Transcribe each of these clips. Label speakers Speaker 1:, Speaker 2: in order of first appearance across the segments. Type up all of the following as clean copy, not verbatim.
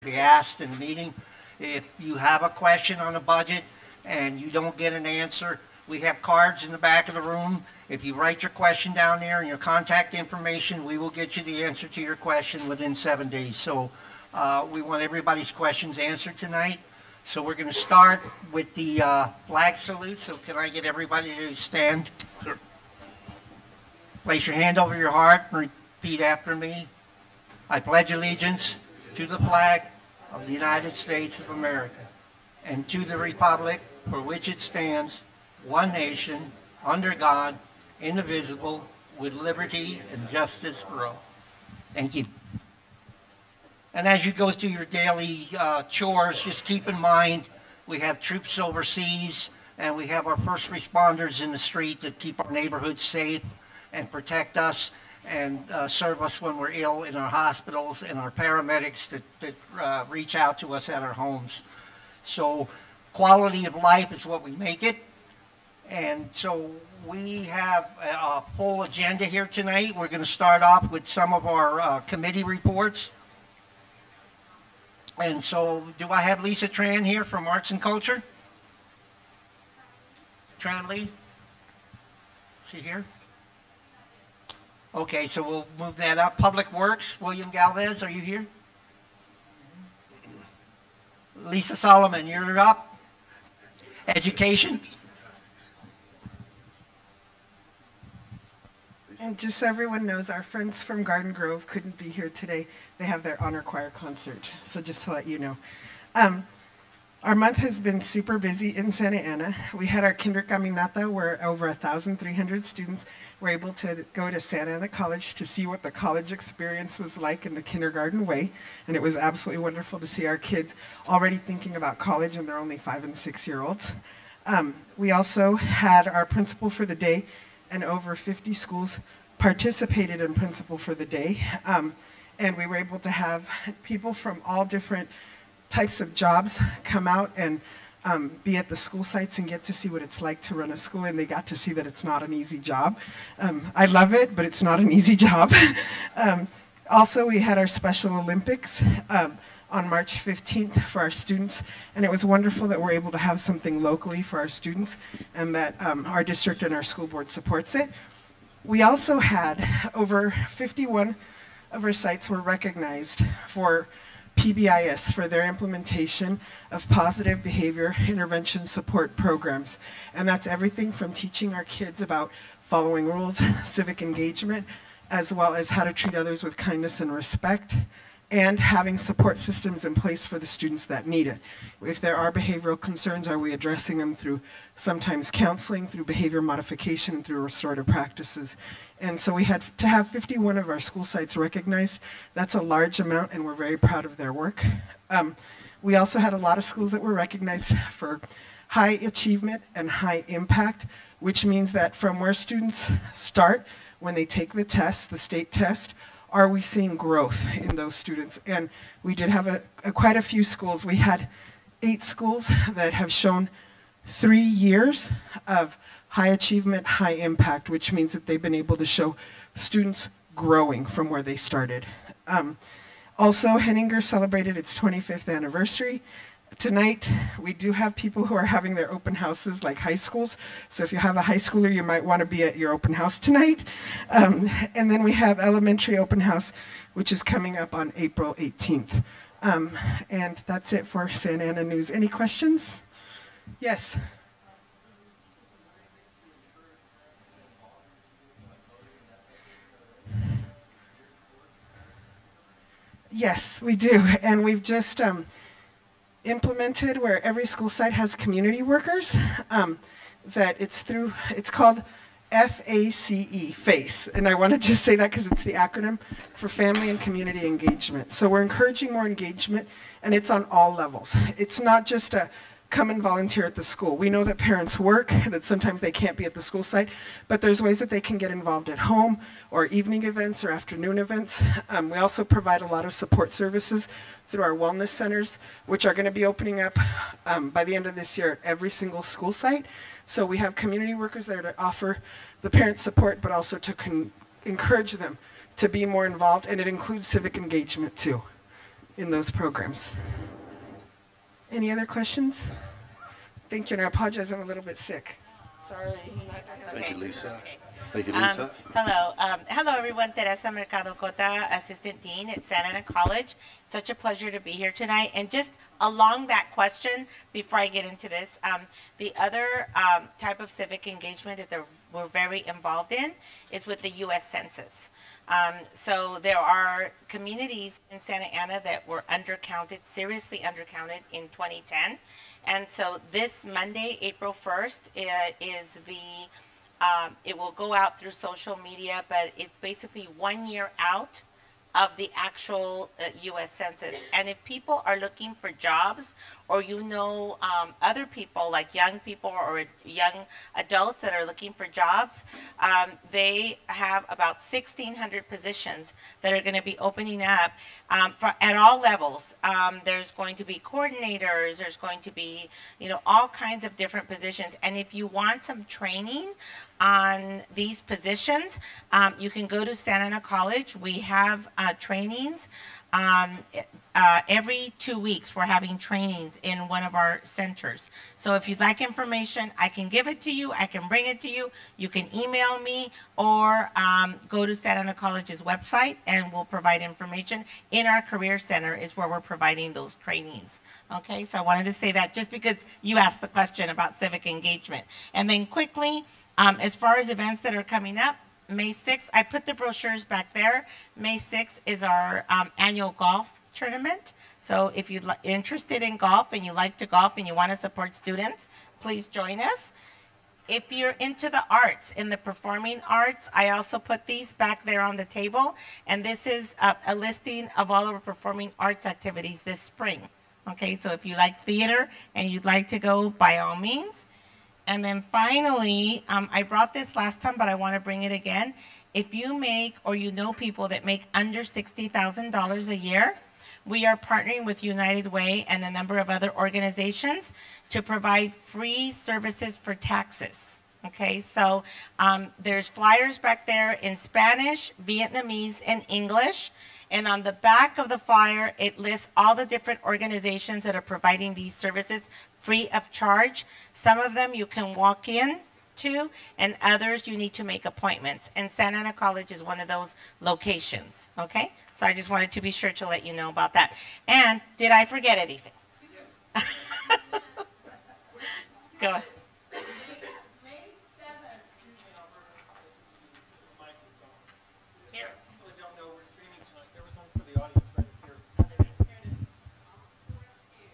Speaker 1: be asked in the meeting. If you have a question on the budget and you don't get an answer, we have cards in the back of the room. If you write your question down there and your contact information, we will get you the answer to your question within 7 days. So we want everybody's questions answered tonight. So we're going to start with the flag salute. So can I get everybody to stand? Sure. Place your hand over your heart and repeat after me. I pledge allegiance to the flag of the United States of America and to the republic for which it stands, one nation, under God, indivisible, with liberty and justice for all. Thank you. And as you go through your daily chores, just keep in mind we have troops overseas and we have our first responders in the street that keep our neighborhoods safe and protect us and serve us when we're ill in our hospitals, and our paramedics that reach out to us at our homes. So quality of life is what we make it. And so we have a full agenda here tonight. We're going to start off with some of our committee reports. And so do I have Lisa Tran here from Arts and Culture? Tran Lee? Is she here? Okay, so we'll move that up. Public Works, William Galvez, are you here? Lisa Solomon, you're up. Education?
Speaker 2: And just so everyone knows, our friends from Garden Grove couldn't be here today. They have their honor choir concert, so just to let you know. Our month has been super busy in Santa Ana. We had our Kinder Caminata where over 1,300 students were able to go to Santa Ana College to see what the college experience was like in the kindergarten way. And it was absolutely wonderful to see our kids already thinking about college, and they're only 5- and 6-year-olds. We also had our Principal for the Day, and over 50 schools participated in Principal for the Day. And we were able to have people from all different types of jobs come out and be at the school sites and get to see what it's like to run a school, and they got to see that it's not an easy job. I love it, but it's not an easy job. Also, we had our Special Olympics on March 15th for our students, and it was wonderful that we're able to have something locally for our students and that our district and our school board supports it. We also had over 51 of our sites were recognized for PBIS, for their implementation of positive behavior intervention support programs. And that's everything from teaching our kids about following rules, civic engagement, as well as how to treat others with kindness and respect, and having support systems in place for the students that need it. If there are behavioral concerns, are we addressing them through sometimes counseling, through behavior modification, and through restorative practices? And so we had to have 51 of our school sites recognized. That's a large amount, and we're very proud of their work. We also had a lot of schools that were recognized for high achievement and high impact, which means that from where students start when they take the test, the state test, are we seeing growth in those students? And we did have quite a few schools. We had 8 schools that have shown 3 years of high achievement, high impact, which means that they've been able to show students growing from where they started. Also, Henninger celebrated its 25th anniversary. Tonight, we do have people who are having their open houses, like high schools. So if you have a high schooler, you might want to be at your open house tonight. And then we have elementary open house, which is coming up on April 18th. And that's it for Santa Ana News. Any questions? Yes. Yes, we do. And we've just implemented where every school site has community workers, that it's called FACE, FACE. And I want to just say that because it's the acronym for Family and Community Engagement. So we're encouraging more engagement, and it's on all levels. It's not just a come and volunteer at the school. We know that parents work, that sometimes they can't be at the school site, but there's ways that they can get involved at home or evening events or afternoon events. We also provide a lot of support services through our wellness centers, which are going to be opening up by the end of this year at every single school site. So we have community workers there to offer the parents support, but also to encourage them to be more involved, and it includes civic engagement too. in those programs. Any other questions? Thank you, and I apologize, I'm a little bit sick. Sorry.
Speaker 3: Thank you, Lisa.
Speaker 4: Okay.
Speaker 3: Thank you, Lisa.
Speaker 4: Hello. Hello, everyone. Teresa Mercado Cota, Assistant Dean at Santa Ana College. Such a pleasure to be here tonight. And just along that question, before I get into this, the other type of civic engagement that we're very involved in is with the U.S. Census. So there are communities in Santa Ana that were undercounted, seriously undercounted in 2010. And so this Monday, April 1st, is it will go out through social media, but it's basically 1 year out of the actual U.S. Census. And if people are looking for jobs, or other people like young people or young adults that are looking for jobs, they have about 1,600 positions that are going to be opening up at all levels. There's going to be coordinators, there's going to be all kinds of different positions. And if you want some training on these positions, you can go to Santa Ana College. We have trainings. Every 2 weeks, we're having trainings in one of our centers. So if you'd like information, I can give it to you. I can bring it to you. You can email me or go to Santa Ana College's website, and we'll provide information. In our Career Center is where we're providing those trainings. Okay, so I wanted to say that just because you asked the question about civic engagement. And then quickly, as far as events that are coming up, May 6th, I put the brochures back there. May 6th is our annual golf tournament. So if you're interested in golf and you like to golf and you want to support students, please join us. If you're into the arts, in the performing arts, I also put these back there on the table. And this is a listing of all of our performing arts activities this spring. Okay, so if you like theater and you'd like to go, by all means. And then finally, I brought this last time, but I want to bring it again. If you make, or people that make under $60,000 a year, we are partnering with United Way and a number of other organizations to provide free services for taxes. Okay, so there's flyers back there in Spanish, Vietnamese, and English. And on the back of the flyer, it lists all the different organizations that are providing these services free of charge. Some of them you can walk in to, and others you need to make appointments. And Santa Ana College is one of those locations, okay? So I just wanted to be sure to let you know about that. And did I forget anything? Go ahead.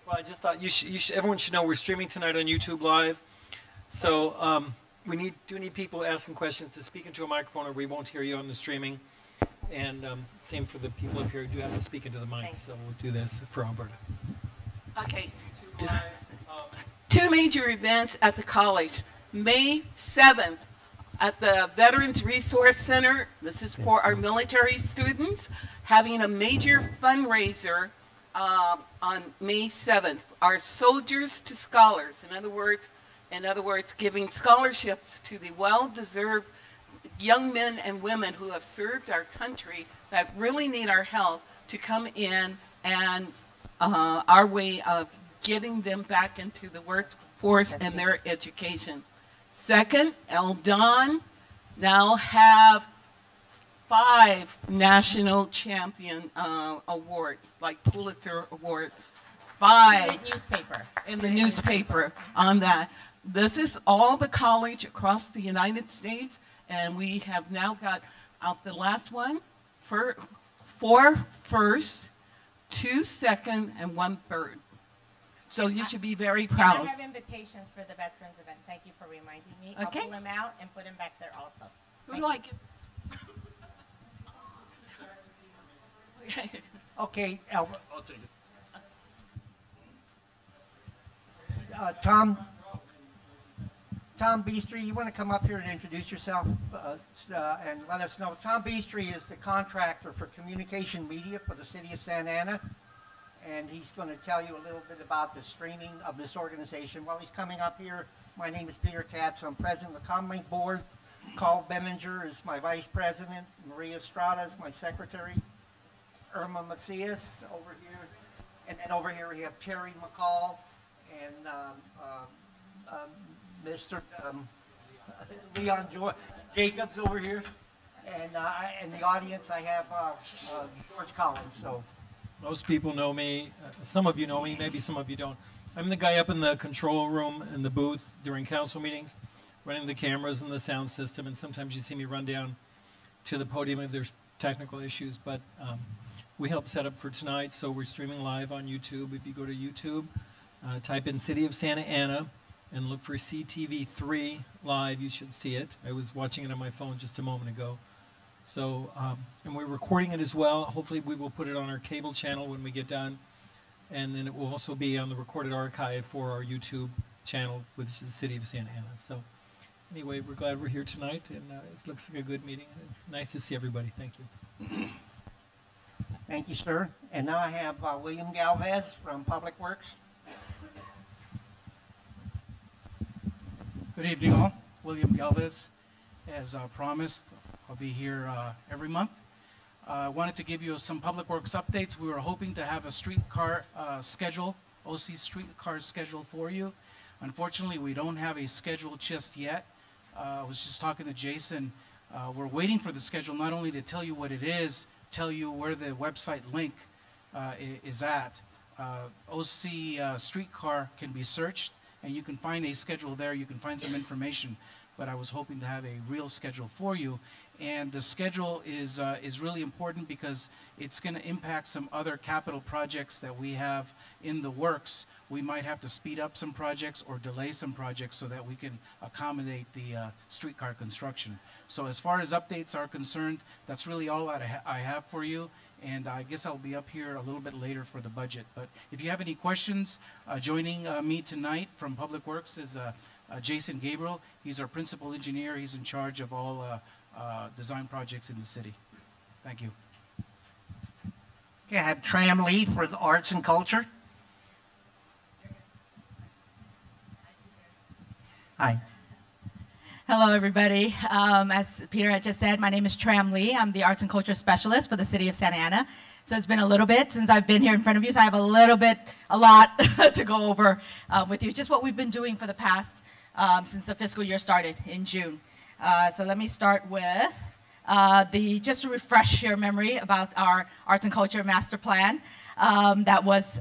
Speaker 5: Well, I just thought everyone should know we're streaming tonight on YouTube Live. So we do need people asking questions to speak into a microphone, or we won't hear you on the streaming. And same for the people up here who do have to speak into the mic. So we'll do this for Alberta.
Speaker 6: Okay. Two major events at the college. May 7th at the Veterans Resource Center. This is for our military students, having a major fundraiser on May 7th. Our Soldiers to Scholars. In other words, giving scholarships to the well-deserved young men and women who have served our country that really need our help to come in and our way of getting them back into the workforce and their education. Second, Eldon now have 5 national champion awards, like Pulitzer Awards. 5
Speaker 4: In the newspaper.
Speaker 6: In the newspaper on that. This is all the college across the United States, and we have now got out the last one for 4 first, 2 second, and 1 third. So you should be very proud.
Speaker 4: I have invitations for the veterans event. Thank you for reminding me.
Speaker 6: Okay.
Speaker 4: I'll pull them out and put them back there also.
Speaker 6: Who do I give? Okay.
Speaker 1: Okay, Albert.
Speaker 3: I'll take it.
Speaker 1: Tom Beastry, you want to come up here and introduce yourself and let us know. Tom Beastry is the contractor for communication media for the city of Santa Ana, and he's going to tell you a little bit about the streaming of this organization. While he's coming up here, my name is Peter Katz. I'm president of the Comlink Board. Carl Benninger is my vice president. Maria Estrada is my secretary. Irma Macias over here. And then over here we have Terry McCall and Mr. Leon Jacobs over here. And in the audience I have George Collins. So
Speaker 5: Most people know me. Some of you know me, maybe some of you don't. I'm the guy up in the control room in the booth during council meetings, running the cameras and the sound system, and sometimes you see me run down to the podium if there's technical issues, but we help set up for tonight, so we're streaming live on YouTube. If you go to YouTube, type in City of Santa Ana and look for CTV3 live, you should see it. I was watching it on my phone just a moment ago. So, and we're recording it as well. Hopefully we will put it on our cable channel when we get done. And then it will also be on the recorded archive for our YouTube channel, which is the City of Santa Ana. So anyway, we're glad we're here tonight, and it looks like a good meeting. Nice to see everybody. Thank you.
Speaker 1: thank you, sir. And now I have William Galvez from Public Works.
Speaker 7: Good evening, all. William Galvez. As promised, I'll be here every month. I wanted to give you some Public Works updates. We were hoping to have a streetcar schedule, OC streetcar schedule for you. Unfortunately, we don't have a schedule just yet. I was just talking to Jason. We're waiting for the schedule not only to tell you what it is, tell you where the website link is at. OC streetcar can be searched, and you can find a schedule there. You can find some information, but I was hoping to have a real schedule for you. And the schedule is really important because it's going to impact some other capital projects that we have in the works. We might have to speed up some projects or delay some projects so that we can accommodate the streetcar construction. So as far as updates are concerned, that's really all that I have for you. And I guess I'll be up here a little bit later for the budget. But if you have any questions, joining me tonight from Public Works is Jason Gabriel. He's our principal engineer. He's in charge of all design projects in the city. Thank you.
Speaker 1: Okay, I have Tram Lee for the Arts and Culture. Hi.
Speaker 8: Hello, everybody. As Peter had just said, my name is Tram Lee. I'm the Arts and Culture Specialist for the City of Santa Ana. So it's been a little bit since I've been here in front of you, so I have a lot to go over with you. Just what we've been doing for the past, since the fiscal year started in June. So let me start with just to refresh your memory about our Arts and Culture Master Plan that was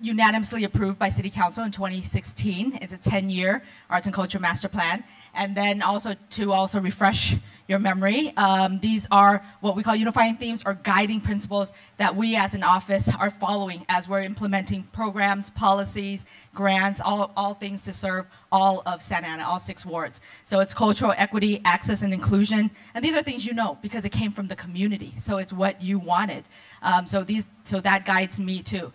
Speaker 8: unanimously approved by City Council in 2016. It's a 10-year Arts and Culture Master Plan. And then also to refresh your memory, these are what we call unifying themes or guiding principles that we as an office are following as we're implementing programs, policies, grants, all things to serve all of Santa Ana, all 6 wards. So it's cultural equity, access, and inclusion. And these are things you know because it came from the community. So it's what you wanted. So that guides me too.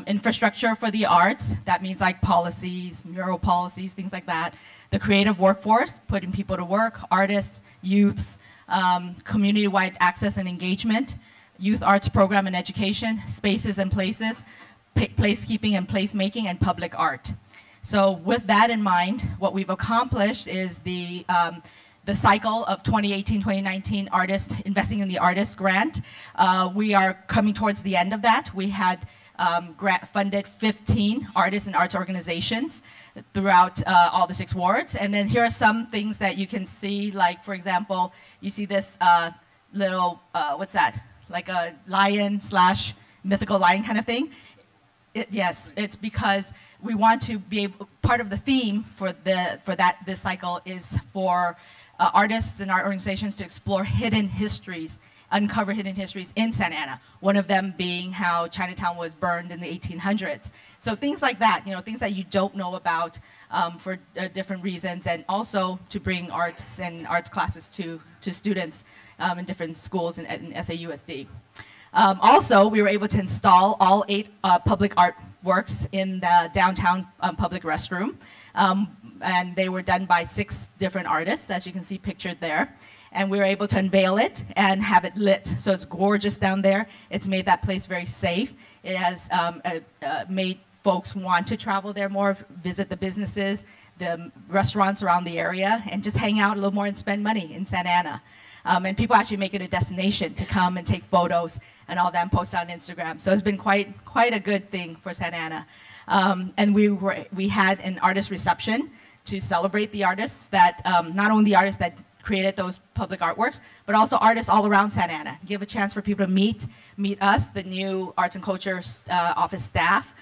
Speaker 8: Infrastructure for the arts, that means like policies, mural policies, things like that. The creative workforce, putting people to work, artists, youths, community-wide access and engagement, youth arts program and education, spaces and places, placekeeping and placemaking, and public art. So with that in mind, what we've accomplished is the cycle of 2018-2019 artist, investing in the artist grant. We are coming towards the end of that. We had funded 15 artists and arts organizations throughout all the 6 wards. And then here are some things that you can see, like, for example, you see this little, what's that? Like a lion / mythical lion kind of thing. Yes, it's because we want to be able, part of the theme for this cycle is for artists and art organizations to explore hidden histories, uncover hidden histories in Santa Ana. One of them being how Chinatown was burned in the 1800s. So things like that, things that you don't know about for different reasons, and also to bring arts and arts classes to students in different schools in SAUSD. Also, we were able to install all 8 public artworks in the downtown public restroom. And they were done by 6 different artists, as you can see pictured there. And we were able to unveil it and have it lit. So it's gorgeous down there. It's made that place very safe. It has made folks want to travel there more, visit the businesses, the restaurants around the area, and just hang out a little more and spend money in Santa Ana. And people actually make it a destination to come and take photos and all that and post on Instagram. So it's been quite a good thing for Santa Ana. And we had an artist reception to celebrate the artists that, not only the artists that created those public artworks, but also artists all around Santa Ana. Give a chance for people to meet us, the new Arts and Culture office staff,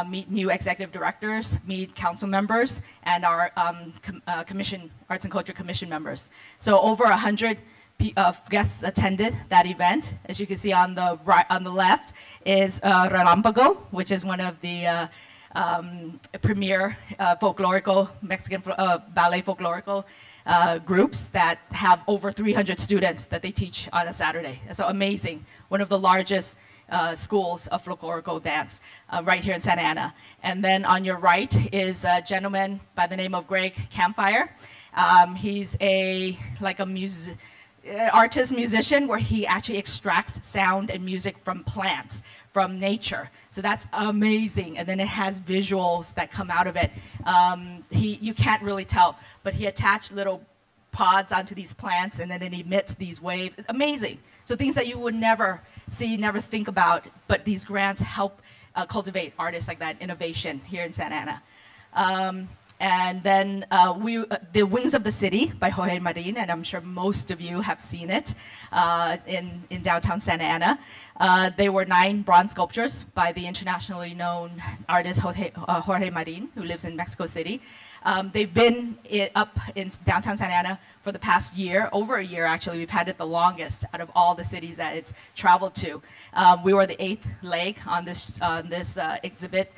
Speaker 8: meet new executive directors, meet council members, and our Arts and Culture Commission members. So over 100 guests attended that event. As you can see on the right, on the left is Relampago, which is one of the premier folklorical Mexican ballet folklorical groups that have over 300 students that they teach on a Saturday. So amazing. One of the largest schools of folklorical dance right here in Santa Ana. And then on your right is a gentleman by the name of Greg Campfire. He's like a artist musician where he actually extracts sound and music from plants, from nature. So that's amazing. And then it has visuals that come out of it. You can't really tell, but he attached little pods onto these plants and then it emits these waves. Amazing. So things that you would never see, never think about, but these grants help cultivate artists like that, innovation here in Santa Ana. And then The Wings of the City by Jorge Marin, and I'm sure most of you have seen it in downtown Santa Ana. They were 9 bronze sculptures by the internationally known artist Jorge Marin, who lives in Mexico City. They've been up in downtown Santa Ana for the past year, over a year actually. We've had it the longest out of all the cities that it's traveled to. We were the 8th leg on this exhibit.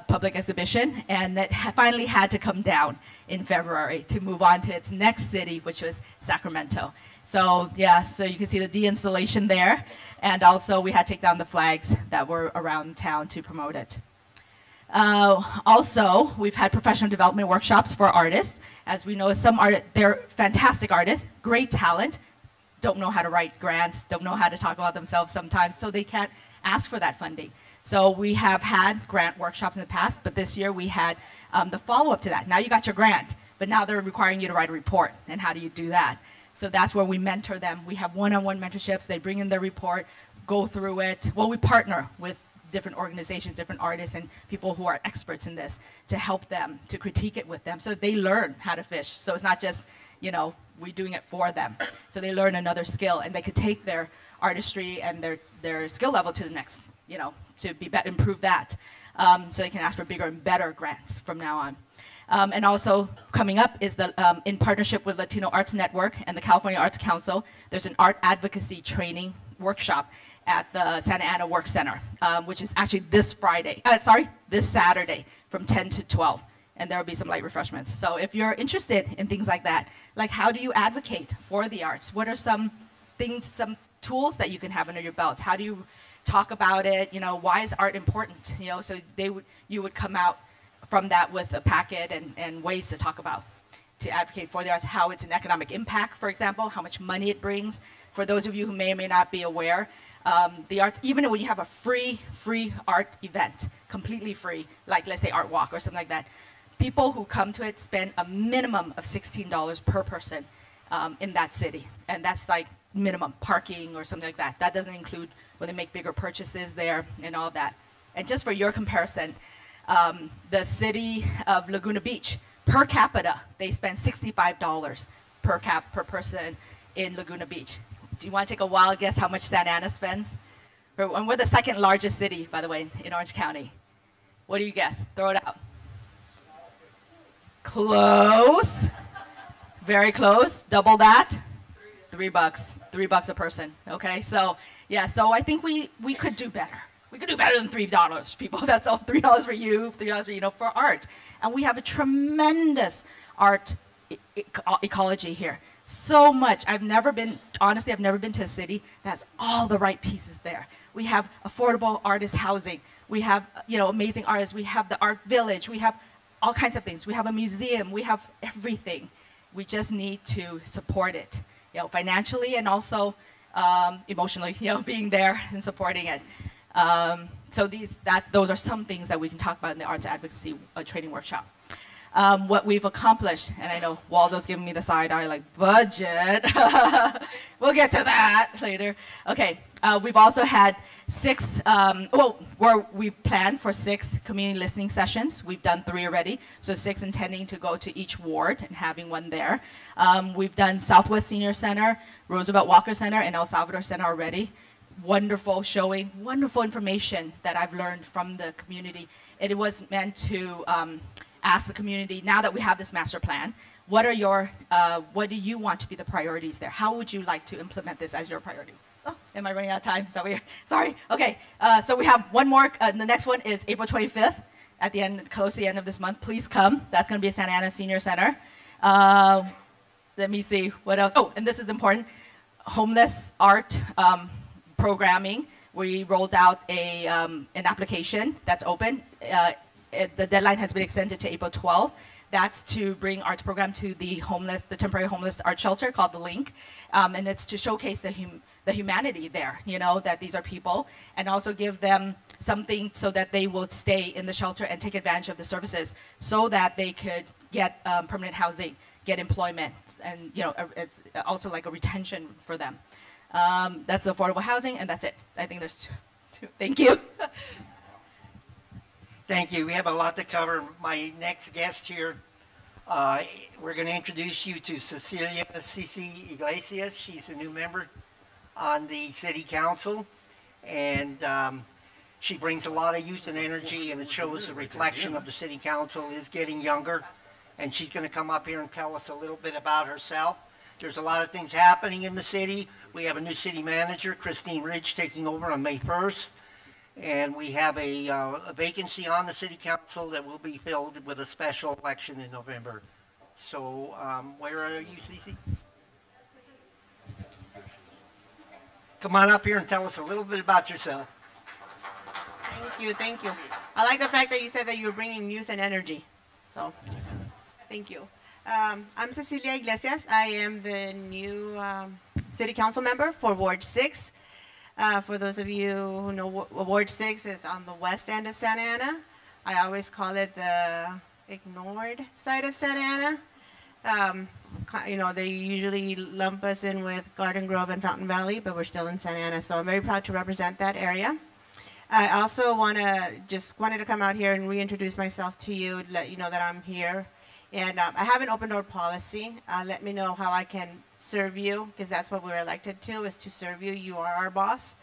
Speaker 8: Public exhibition, and it finally had to come down in February to move on to its next city, which was Sacramento. So yeah, so you can see the de-installation there, and also we had to take down the flags that were around town to promote it. Also, we've had professional development workshops for artists. As we know, they're fantastic artists, great talent, don't know how to write grants, don't know how to talk about themselves sometimes, so they can't ask for that funding. So we have had grant workshops in the past, but this year we had the follow-up to that. Now you got your grant, but now they're requiring you to write a report, and how do you do that? So that's where we mentor them. We have one-on-one mentorships. They bring in their report, go through it. Well, we partner with different organizations, different artists, and people who are experts in this to help them, to critique it with them, so they learn how to fish. So it's not just, we're doing it for them. So they learn another skill, and they could take their artistry and their skill level to the next, to improve that. So they can ask for bigger and better grants from now on. And also coming up is in partnership with Latino Arts Network and the California Arts Council, there's an art advocacy training workshop at the Santa Ana Work Center, which is actually this Saturday from 10 to 12. And there will be some light refreshments. So if you're interested in things like that, like how do you advocate for the arts? What are some things, some tools that you can have under your belt? How do you talk about it? Why is art important? So you would come out from that with a packet and ways to talk about, to advocate for the arts, how it's an economic impact, for example, how much money it brings. For those of you who may or may not be aware, the arts, even when you have a free art event, completely free, like let's say Art Walk or something like that, people who come to it spend a minimum of $16 per person in that city. And that's like minimum parking or something like that. That doesn't include when they make bigger purchases there and all that. And just for your comparison, the city of Laguna Beach, per capita, they spend $65 per person in Laguna Beach. Do you want to take a wild guess how much Santa Ana spends? And we're the 2nd largest city, by the way, in Orange County. What do you guess? Throw it out. Close. Very close. Double that. $3. $3 a person. Okay, so yeah, so I think we could do better. We could do better than $3, people. That's all $3 for you, $3 for art. And we have a tremendous art ecology here. So much. Honestly, I've never been to a city that has all the right pieces there. We have affordable artist housing. We have, amazing artists. We have the art village. We have all kinds of things. We have a museum. We have everything. We just need to support it, financially and also emotionally, being there and supporting it. So those are some things that we can talk about in the arts advocacy training workshop. what we've accomplished. And I know Waldo's giving me the side eye, like, budget. We'll get to that later. Okay, we've also had 6, we've planned for 6 community listening sessions. We've done 3 already, so 6 intending to go to each ward and having one there. We've done Southwest Senior Center, Roosevelt Walker Center, and El Salvador Center already. Wonderful showing, wonderful information that I've learned from the community. It was meant to ask the community, now that we have this master plan, what do you want to be the priorities there? How would you like to implement this as your priority? Oh, am I running out of time? Sorry. Okay, so we have one more. The next one is April 25th, at the end, close to the end of this month. Please come. That's going to be at Santa Ana Senior Center. Let me see what else. Oh, and this is important. Homeless art programming. We rolled out an application that's open. The deadline has been extended to April 12th. That's to bring arts program to the temporary homeless art shelter called The Link. And it's to showcase the humanity there, that these are people, and also give them something so that they will stay in the shelter and take advantage of the services so that they could get permanent housing, get employment, and it's also like a retention for them. That's affordable housing, and that's it. I think there's two. Thank you.
Speaker 1: Thank you. We have a lot to cover. My next guest here, we're going to introduce you to Cecilia Cici Iglesias. She's a new member on the City Council, and she brings a lot of youth and energy, and it shows the reflection of the City Council is getting younger, and she's going to come up here and tell us a little bit about herself. There's a lot of things happening in the city. We have a new city manager, Christine Ridge, taking over on May 1st. And we have a vacancy on the City Council that will be filled with a special election in November. So where are you, Cece? Come on up here and tell us a little bit about yourself.
Speaker 9: Thank you. I like the fact that you said that you were bringing youth and energy. So, thank you. I'm Cecilia Iglesias. I am the new City Council member for Ward 6. For those of you who know, Ward 6 is on the west end of Santa Ana. I always call it the ignored side of Santa Ana. They usually lump us in with Garden Grove and Fountain Valley, but we're still in Santa Ana, so I'm very proud to represent that area. I also wanted to come out here and reintroduce myself to you, let you know that I'm here. And I have an open door policy. Let me know how I can serve you, because that's what we're elected to, is to serve you. You are our boss,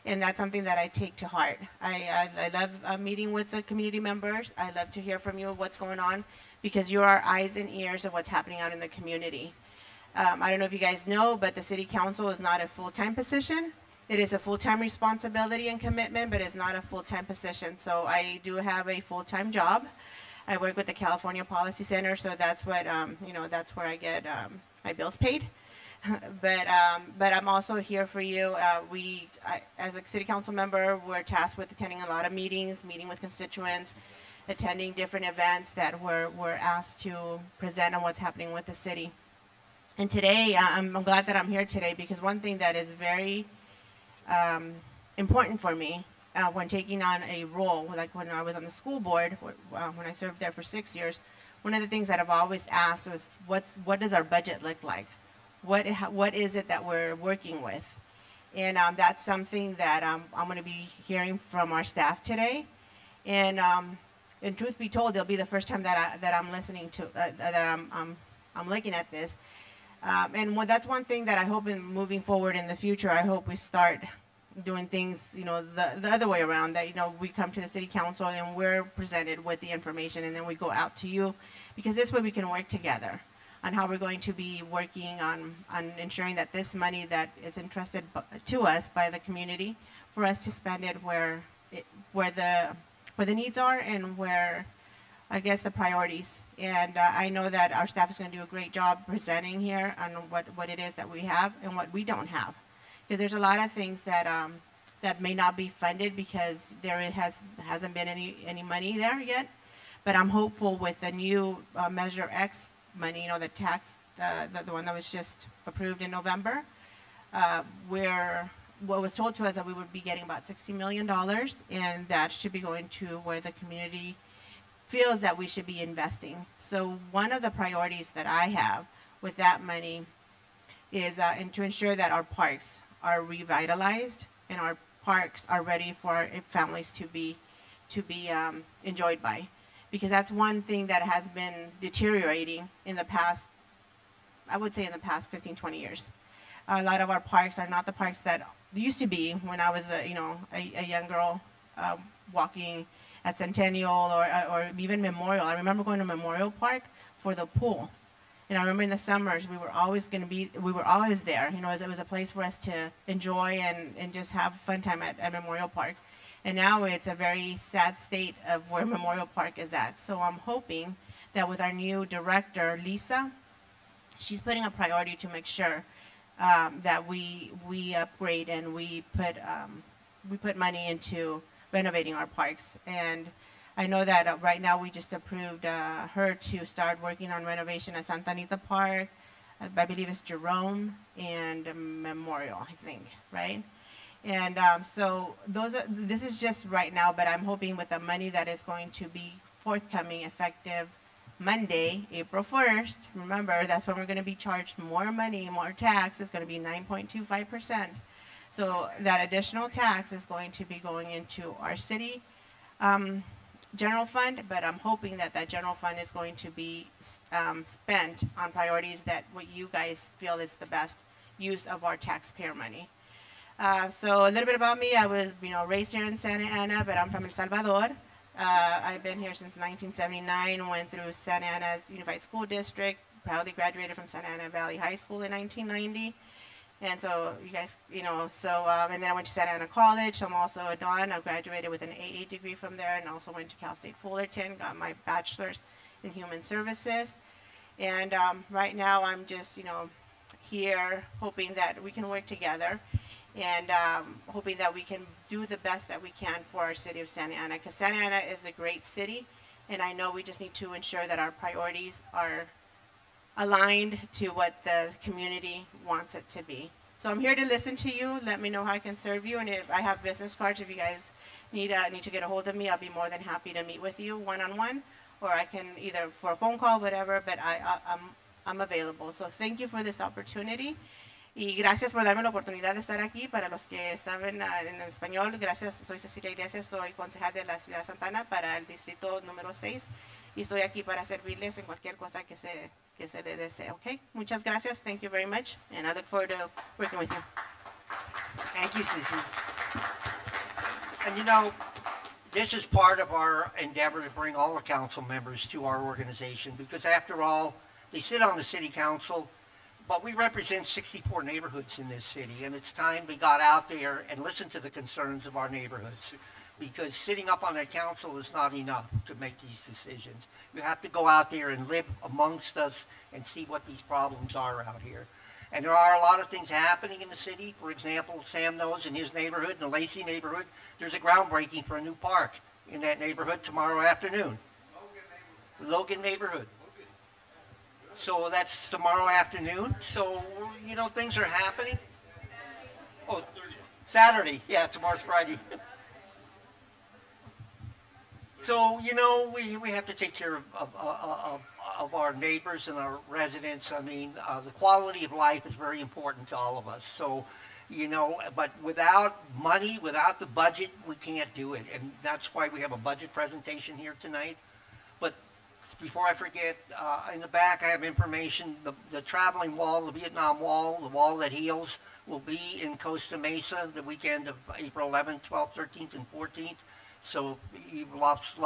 Speaker 9: and that's something that I take to heart. I love meeting with the community members. I love to hear from you what's going on, because you're our eyes and ears of what's happening out in the community. I don't know if you guys know, but the City Council is not a full-time position. It is a full-time responsibility and commitment, but it's not a full-time position. So I do have a full-time job. I work with the California Policy Center, so that's what that's where I get my bills paid. but I'm also here for you. As a City Council member, we're tasked with attending a lot of meetings, meeting with constituents, attending different events that we're asked to present on what's happening with the city. And today, I'm glad that I'm here today, because one thing that is very important for me when taking on a role, like when I was on the school board, when I served there for 6 years, one of the things that I've always asked was, what does our budget look like? What is it that we're working with? And that's something that I'm going to be hearing from our staff today. And truth be told, it'll be the first time that I'm listening to I'm looking at this. And that's one thing that I hope in moving forward in the future, I hope we start doing things, the other way around, that, we come to the City Council and we're presented with the information, and then we go out to you, because this way we can work together on how we're going to be working on ensuring that this money that is entrusted to us by the community, for us to spend it where the needs are, and where, I guess, the priorities. And I know that our staff is going to do a great job presenting here on what it is that we have and what we don't have. Because there's a lot of things that may not be funded because there hasn't been any money there yet. But I'm hopeful with the new Measure X money, the tax, the one that was just approved in November, what was told to us that we would be getting about $60 million, and that should be going to where the community feels that we should be investing. So one of the priorities that I have with that money is and to ensure that our parks are revitalized and our parks are ready for our families to be enjoyed by, because that's one thing that has been deteriorating in the past, I would say in the past 15, 20 years. A lot of our parks are not the parks that used to be when I was a young girl walking at Centennial or even Memorial. I remember going to Memorial Park for the pool. And I remember in the summers, we were always there. You know, it was a place for us to enjoy and just have fun time at Memorial Park. And now it's a very sad state of where Memorial Park is at. So I'm hoping that with our new director, Lisa, she's putting a priority to make sure that we upgrade and we put money into renovating our parks. And I know that right now we just approved her to start working on renovation at Santa Anita Park. I believe it's Jerome and Memorial, I think, right? And so this is just right now, but I'm hoping with the money that is going to be forthcoming effective Monday, April 1st, remember that's when we're going to be charged more money, more tax. It's going to be 9.25%. So that additional tax is going to be going into our city general fund, but I'm hoping that that general fund is going to be spent on priorities that what you guys feel is the best use of our taxpayer money. So a little bit about me. I was, raised here in Santa Ana, but I'm from El Salvador. I've been here since 1979, went through Santa Ana Unified School District, proudly graduated from Santa Ana Valley High School in 1990. And so you guys, and then I went to Santa Ana College. So I'm also a Don. I graduated with an AA degree from there and also went to Cal State Fullerton, got my bachelor's in human services. And right now I'm just, here hoping that we can work together and hoping that we can do the best that we can for our city of Santa Ana, because Santa Ana is a great city, and I know we just need to ensure that our priorities are aligned to what the community wants it to be. So I'm here to listen to you. Let me know how I can serve you, and if I have business cards, if you guys need to get a hold of me, I'll be more than happy to meet with you one-on-one, or I can either for a phone call, whatever, but I'm available. So thank you for this opportunity. Y gracias por darme la oportunidad de estar aquí. Para los que saben en español, gracias. Soy Cecilia Iglesias, soy concejal de la ciudad de Santa Ana para el distrito número 6 y estoy aquí para servirles en cualquier cosa que se le desee. Okay? Muchas gracias. Thank you very much, and I look forward to working with you.
Speaker 1: Thank you, Ceci. And this is part of our endeavor to bring all the council members to our organization, because after all, they sit on the city council, but we represent 64 neighborhoods in this city, and it's time we got out there and listened to the concerns of our neighborhoods, because sitting up on that council is not enough to make these decisions. You have to go out there and live amongst us and see what these problems are out here. And there are a lot of things happening in the city. For example, Sam knows in his neighborhood, in the Lacey neighborhood, there's a groundbreaking for a new park in that neighborhood tomorrow afternoon. Logan neighborhood. So that's tomorrow afternoon. So, things are happening. Oh, Saturday. Yeah, tomorrow's Friday. So, we have to take care of our neighbors and our residents. I mean, the quality of life is very important to all of us. So, but without money, without the budget, we can't do it. And that's why we have a budget presentation here tonight. But before I forget, in the back I have information. The traveling wall, the Vietnam Wall, the wall that heals, will be in Costa Mesa the weekend of April 11th, 12th, 13th, and 14th. So you've lost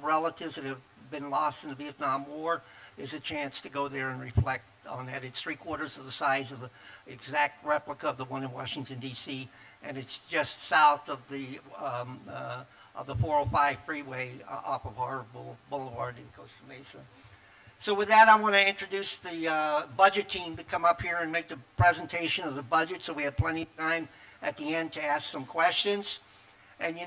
Speaker 1: relatives that have been lost in the Vietnam War. There's a chance to go there and reflect on that. It's 3/4 of the size of the exact replica of the one in Washington, D.C., and it's just south of the 405 freeway off of Harbor Boulevard in Costa Mesa. So with that, I want to introduce the budget team to come up here and make the presentation of the budget, so we have plenty of time at the end to ask some questions. And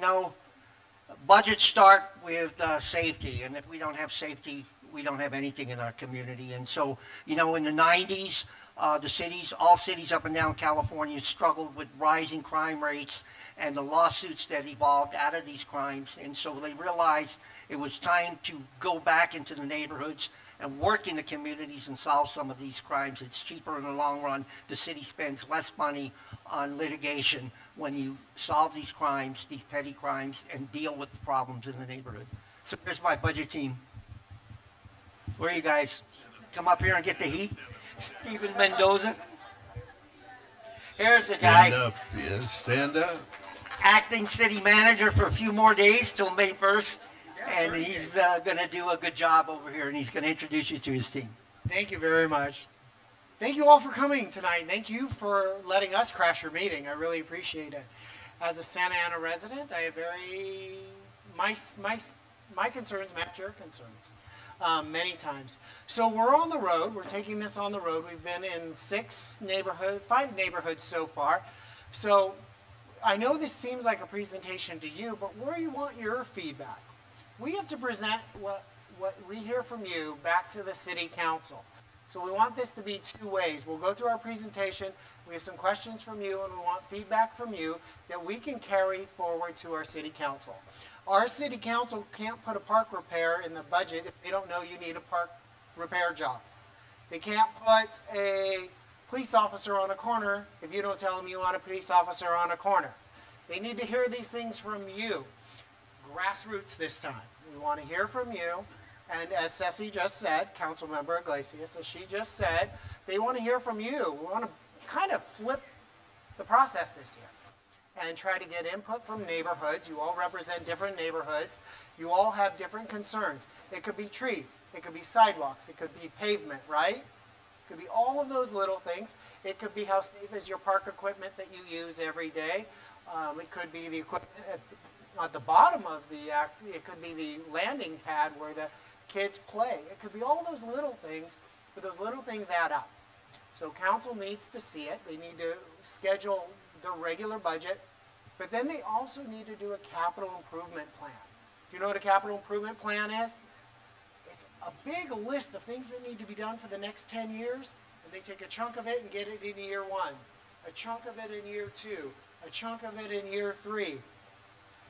Speaker 1: budgets start with safety, and if we don't have safety, we don't have anything in our community. And so, in the 90s, all cities up and down California struggled with rising crime rates, and the lawsuits that evolved out of these crimes. And so they realized it was time to go back into the neighborhoods and work in the communities and solve some of these crimes. It's cheaper in the long run. The city spends less money on litigation when you solve these crimes, these petty crimes, and deal with the problems in the neighborhood. So here's my budget team. Where are you guys? Come up here and get the heat. Steven Mendoza. Here's the guy.
Speaker 3: Stand up, yes, stand up.
Speaker 1: Acting city manager for a few more days till May 1st. And he's going to do a good job over here, and he's going to introduce you to his team.
Speaker 10: Thank you very much. Thank you all for coming tonight. Thank you for letting us crash your meeting. I really appreciate it. As a Santa Ana resident, I have my concerns match your concerns many times. So we're on the road. We're taking this on the road. We've been in 5 neighborhoods so far. So I know this seems like a presentation to you, but where you want your feedback. We have to present what we hear from you back to the city council. So we want this to be 2 ways. We'll go through our presentation. We have some questions from you, and we want feedback from you that we can carry forward to our city council. Our city council can't put a park repair in the budget if they don't know you need a park repair job. They can't put a police officer on a corner if you don't tell them you want a police officer on a corner. They need to hear these things from you. Grassroots this time. We want to hear from you. And as Ceci just said, Councilmember Iglesias, as she just said, they want to hear from you. We want to kind of flip the process this year and try to get input from neighborhoods. You all represent different neighborhoods. You all have different concerns. It could be trees. It could be sidewalks. It could be pavement, right? It could be all of those little things. It could be how safe is your park equipment that you use every day. It could be the equipment at the bottom of it could be the landing pad where the kids play. It could be all those little things, but those little things add up. So council needs to see it. They need to schedule the regular budget, but then they also need to do a capital improvement plan. Do you know what a capital improvement plan is? It's a big list of things that need to be done for the next 10 years, and they take a chunk of it and get it in year 1, a chunk of it in year 2, a chunk of it in year 3.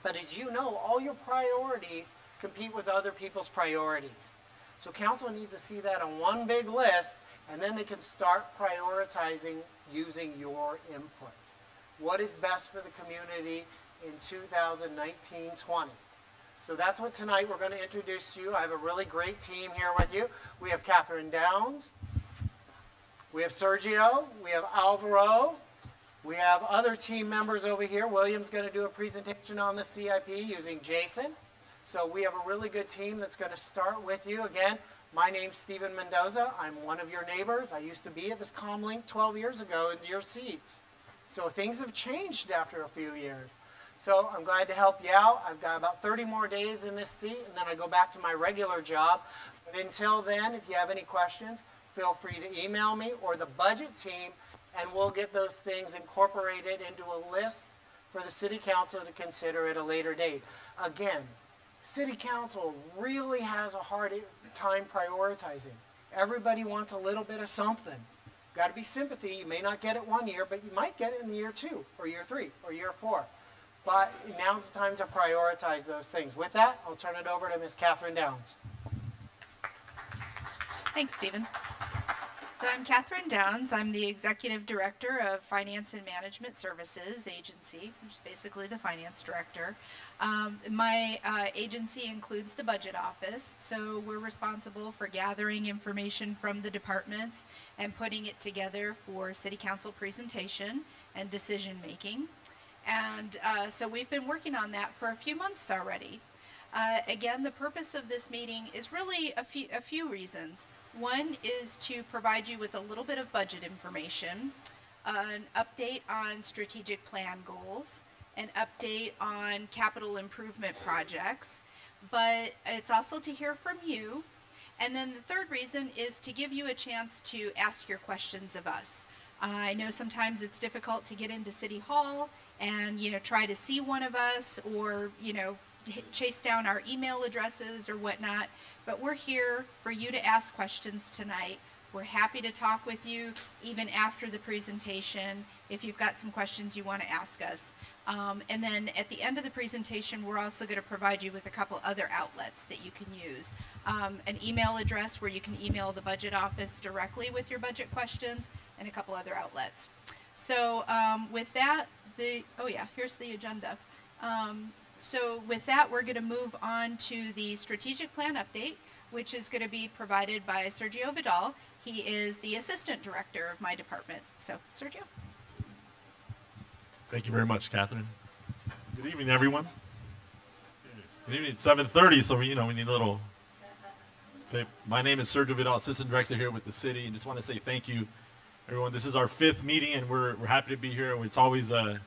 Speaker 10: But as you know, all your priorities compete with other people's priorities. So council needs to see that on one big list, and then they can start prioritizing using your input. What is best for the community in 2019-20? So that's what tonight we're going to introduce to you. I have a really great team here with you. We have Catherine Downs, we have Sergio, we have Alvaro, we have other team members over here. William's going to do a presentation on the CIP using Jason. So we have a really good team that's going to start with you. Again, my name's Steven Mendoza. I'm one of your neighbors. I used to be at this Comlink 12 years ago in your seats. So things have changed after a few years. So I'm glad to help you out. I've got about 30 more days in this seat, and then I go back to my regular job. But until then, if you have any questions, feel free to email me or the budget team, and we'll get those things incorporated into a list for the city council to consider at a later date. Again, city council really has a hard time prioritizing. Everybody wants a little bit of something. Got to be sympathy. You may not get it one year, but you might get it in year 2 or year 3 or year 4. But now's the time to prioritize those things. With that, I'll turn it over to Ms. Catherine Downs.
Speaker 11: Thanks, Stephen. So I'm Catherine Downs. I'm the Executive Director of Finance and Management Services Agency, which is basically the finance director. My agency includes the budget office, so we're responsible for gathering information from the departments and putting it together for city council presentation and decision making. And so we've been working on that for a few months already. Again, the purpose of this meeting is really a few reasons. One is to provide you with a little bit of budget information, an update on strategic plan goals, an update on capital improvement projects, but it's also to hear from you. And then the third reason is to give you a chance to ask your questions of us. I know sometimes it's difficult to get into City Hall and, try to see one of us or, chase down our email addresses or whatnot, but we're here for you to ask questions tonight. We're happy to talk with you even after the presentation if you've got some questions you want to ask us. And then at the end of the presentation, we're also going to provide you with a couple other outlets that you can use. An email address where you can email the budget office directly with your budget questions, and a couple other outlets. So with that, here's the agenda. So with that, we're going to move on to the strategic plan update, which is going to be provided by Sergio Vidal. He is the assistant director of my department. So, Sergio.
Speaker 12: Thank you very much, Catherine. Good evening, everyone. Good evening. It's 7:30, so we need a little. Okay. My name is Sergio Vidal, assistant director here with the city, and just want to say thank you, everyone. This is our 5th meeting, and we're happy to be here. It's always the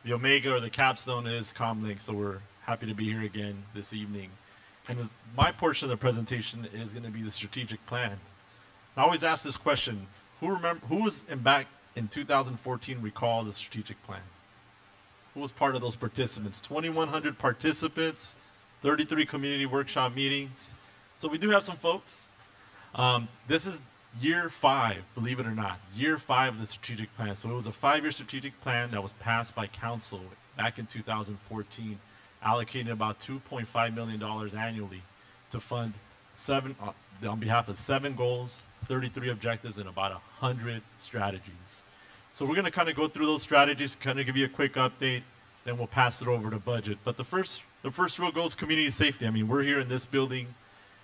Speaker 12: omega or the capstone is Comlink, so we're happy to be here again this evening. And my portion of the presentation is going to be the strategic plan. I always ask this question: who was back in 2014 recall the strategic plan? Who was part of those participants? 2,100 participants, 33 community workshop meetings. So we do have some folks. This is year 5, believe it or not, year 5 of the strategic plan. So it was a 5-year strategic plan that was passed by council back in 2014, allocating about $2.5 million annually to fund on behalf of 7 goals, 33 objectives, and about 100 strategies. So we're going to kind of go through those strategies, kind of give you a quick update, then we'll pass it over to budget. But the first real goal is community safety. I mean, we're here in this building,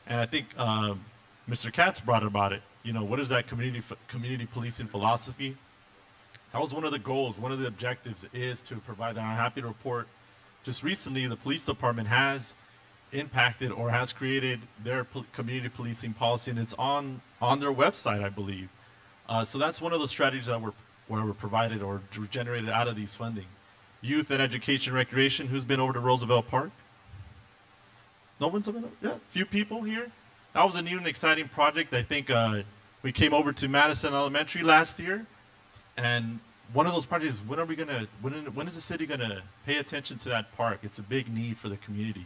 Speaker 12: and I think Mr. Katz brought about it. What is that community policing philosophy? That was one of the goals, one of the objectives is to provide that. I'm happy to report just recently the police department has impacted or has created their community policing policy, and it's on their website, I believe. So that's one of the strategies that were provided or generated out of these funding. Youth and education recreation. Who's been over to Roosevelt Park? No one's been? Yeah, a few people here. That was a new and exciting project. I think we came over to Madison Elementary last year, and one of those projects is when is the city gonna pay attention to that park? It's a big need for the community.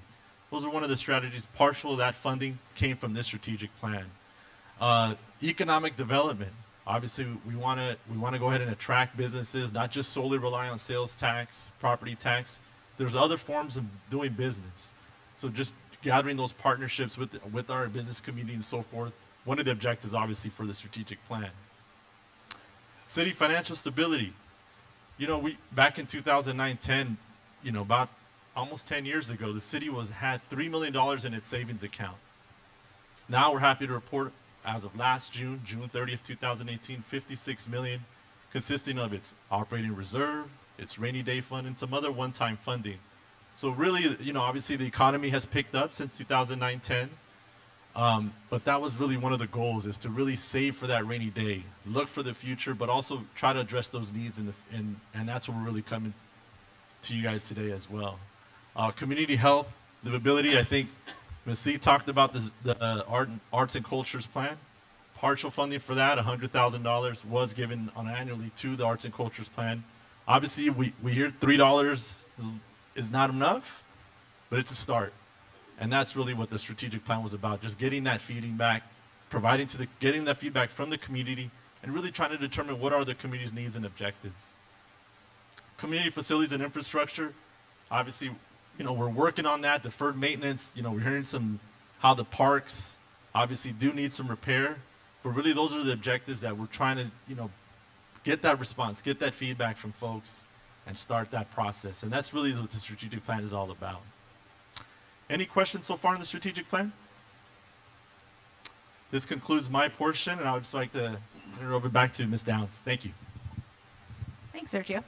Speaker 12: Those are one of the strategies. Partial of that funding came from this strategic plan. Economic development. Obviously, we want to go ahead and attract businesses, not just solely rely on sales tax, property tax. There's other forms of doing business. So just gathering those partnerships with our business community and so forth. One of the objectives, obviously, for the strategic plan. City financial stability. We back in 2009-10, about almost 10 years ago, the city had $3 million in its savings account. Now we're happy to report, as of last June 30th, 2018, $56 million, consisting of its operating reserve, its rainy day fund, and some other one-time funding. So really, obviously the economy has picked up since 2009-10, but that was really one of the goals, is to really save for that rainy day, look for the future, but also try to address those needs, and that's what we're really coming to you guys today as well. Community health, livability. I think Ms. C talked about this, the arts and cultures plan. Partial funding for that, $100,000 was given annually to the arts and cultures plan. Obviously, we hear $3 is not enough, but it's a start. And that's really what the strategic plan was about, just getting that feedback, getting that feedback from the community, and really trying to determine what are the community's needs and objectives. Community facilities and infrastructure. Obviously, we're working on that. Deferred maintenance, we're hearing how the parks obviously do need some repair, but really those are the objectives that we're trying to, get that response, get that feedback from folks, and start that process. And that's really what the strategic plan is all about. Any questions so far in the strategic plan? This concludes my portion, and I would just like to turn it over back to Ms. Downs. Thank you.
Speaker 11: Thanks, Sergio.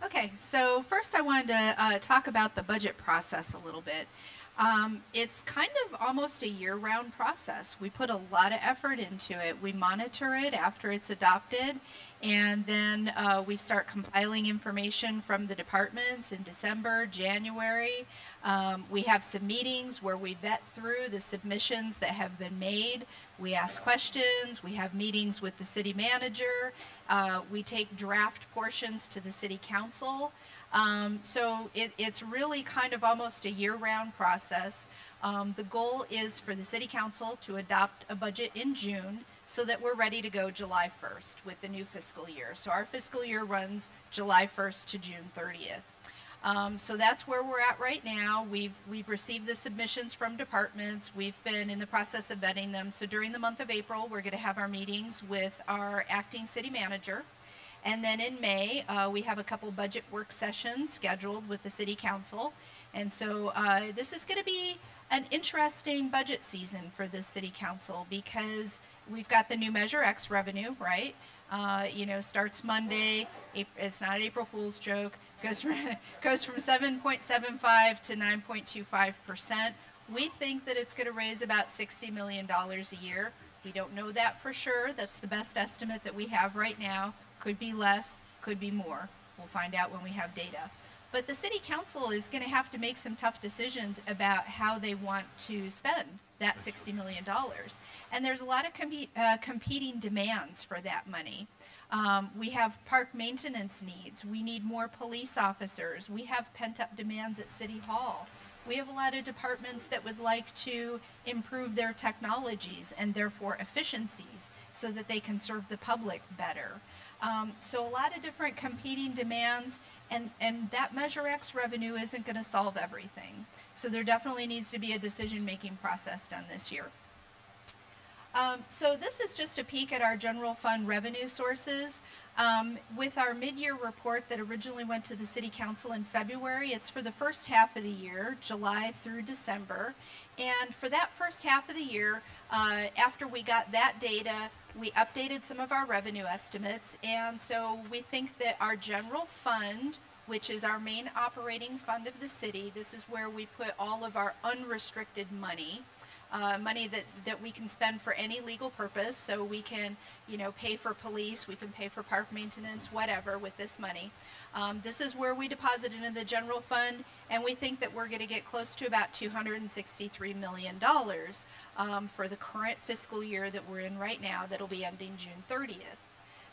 Speaker 11: Okay, so first I wanted to talk about the budget process a little bit. It's kind of almost a year-round process. We put a lot of effort into it. We monitor it after it's adopted, and then we start compiling information from the departments in December, January. We have some meetings where we vet through the submissions that have been made. We ask questions. We have meetings with the city manager. We take draft portions to the city council. So it's really kind of almost a year-round process. The goal is for the city council to adopt a budget in June so that we're ready to go July 1st with the new fiscal year. So our fiscal year runs July 1st to June 30th. So that's where we're at right now. We've received the submissions from departments. We've been in the process of vetting them. So during the month of April, we're going to have our meetings with our acting city manager. And then in May, we have a couple budget work sessions scheduled with the city council. And so this is going to be an interesting budget season for this city council because we've got the new Measure X revenue, right? Starts Monday. It's not an April Fool's joke. Goes from 7.75 to 9.25%. We think that it's going to raise about $60 million a year. We don't know that for sure. That's the best estimate that we have right now. Could be less, could be more. We'll find out when we have data. But the city council is going to have to make some tough decisions about how they want to spend that $60 million. And there's a lot of competing demands for that money. We have park maintenance needs. We need more police officers. We have pent-up demands at City Hall. We have a lot of departments that would like to improve their technologies and therefore efficiencies so that they can serve the public better. So a lot of different competing demands, and that Measure X revenue isn't going to solve everything. So there definitely needs to be a decision-making process done this year. So this is just a peek at our general fund revenue sources. With our mid-year report that originally went to the City Council in February, it's for the first half of the year, July through December. And for that first half of the year, after we got that data, we updated some of our revenue estimates. And so we think that our general fund, which is our main operating fund of the city, this is where we put all of our unrestricted money, money that we can spend for any legal purpose. So we can, pay for police, we can pay for park maintenance, whatever with this money. This is where we deposit into the general fund, and we think that we're going to get close to about $263 million for the current fiscal year that we're in right now that'll be ending June 30th.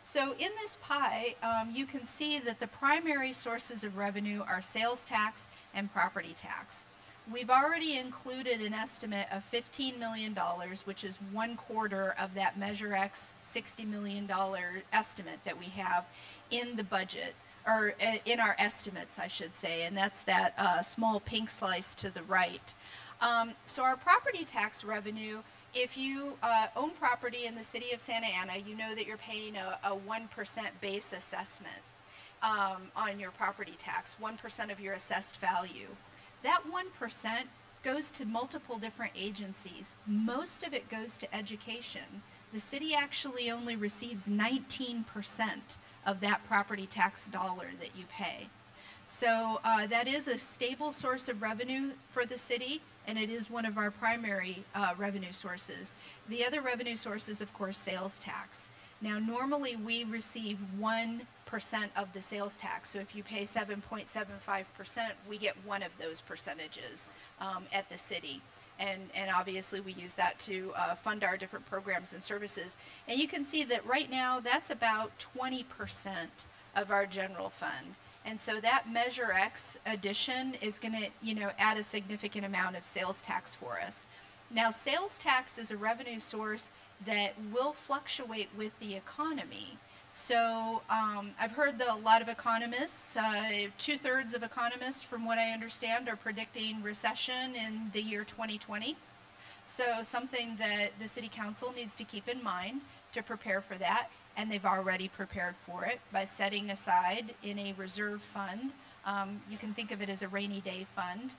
Speaker 11: So in this pie, you can see that the primary sources of revenue are sales tax and property tax. We've already included an estimate of $15 million, which is 1/4 of that Measure X $60 million estimate that we have in the budget, or in our estimates, I should say, and that's that small pink slice to the right. So our property tax revenue, if you own property in the city of Santa Ana, you know that you're paying a 1% base assessment on your property tax, 1% of your assessed value. That 1% goes to multiple different agencies. Most of it goes to education. The city actually only receives 19% of that property tax dollar that you pay. So that is a stable source of revenue for the city, and it is one of our primary revenue sources. The other revenue source is, of course, sales tax. Now, normally we receive 1% of the sales tax. So if you pay 7.75%, we get one of those percentages at the city. And obviously we use that to fund our different programs and services. And you can see that right now that's about 20% of our general fund. And so that Measure X addition is going to, add a significant amount of sales tax for us. Now, sales tax is a revenue source that will fluctuate with the economy. So I've heard that a lot of economists, 2/3 of economists from what I understand, are predicting recession in the year 2020. So something that the City Council needs to keep in mind to prepare for that, and they've already prepared for it by setting aside in a reserve fund. You can think of it as a rainy day fund.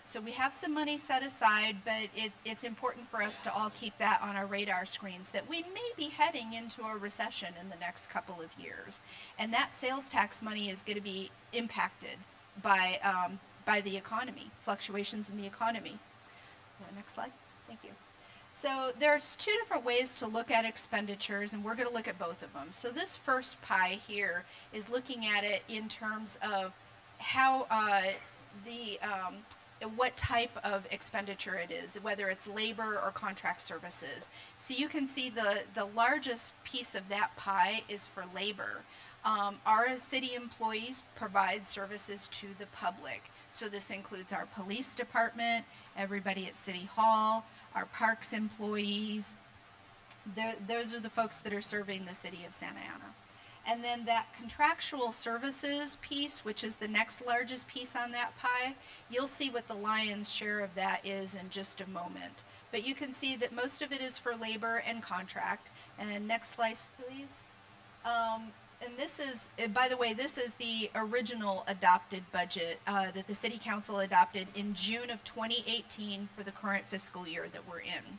Speaker 11: So we have some money set aside, but it's important for us to all keep that on our radar screens that we may be heading into a recession in the next couple of years. And that sales tax money is going to be impacted by the economy, fluctuations in the economy. Next slide. Thank you. So there's two different ways to look at expenditures, and we're going to look at both of them. So this first pie here is looking at it in terms of how what type of expenditure it is, whether it's labor or contract services. So you can see the largest piece of that pie is for labor. Our city employees provide services to the public. So this includes our police department, everybody at City Hall, our parks employees, Those are the folks that are serving the city of Santa Ana. And then that contractual services piece, which is the next largest piece on that pie, you'll see what the lion's share of that is in just a moment. But you can see that most of it is for labor and contract. And next slice, please. And this is, by the way, this is the original adopted budget that the City Council adopted in June of 2018 for the current fiscal year that we're in.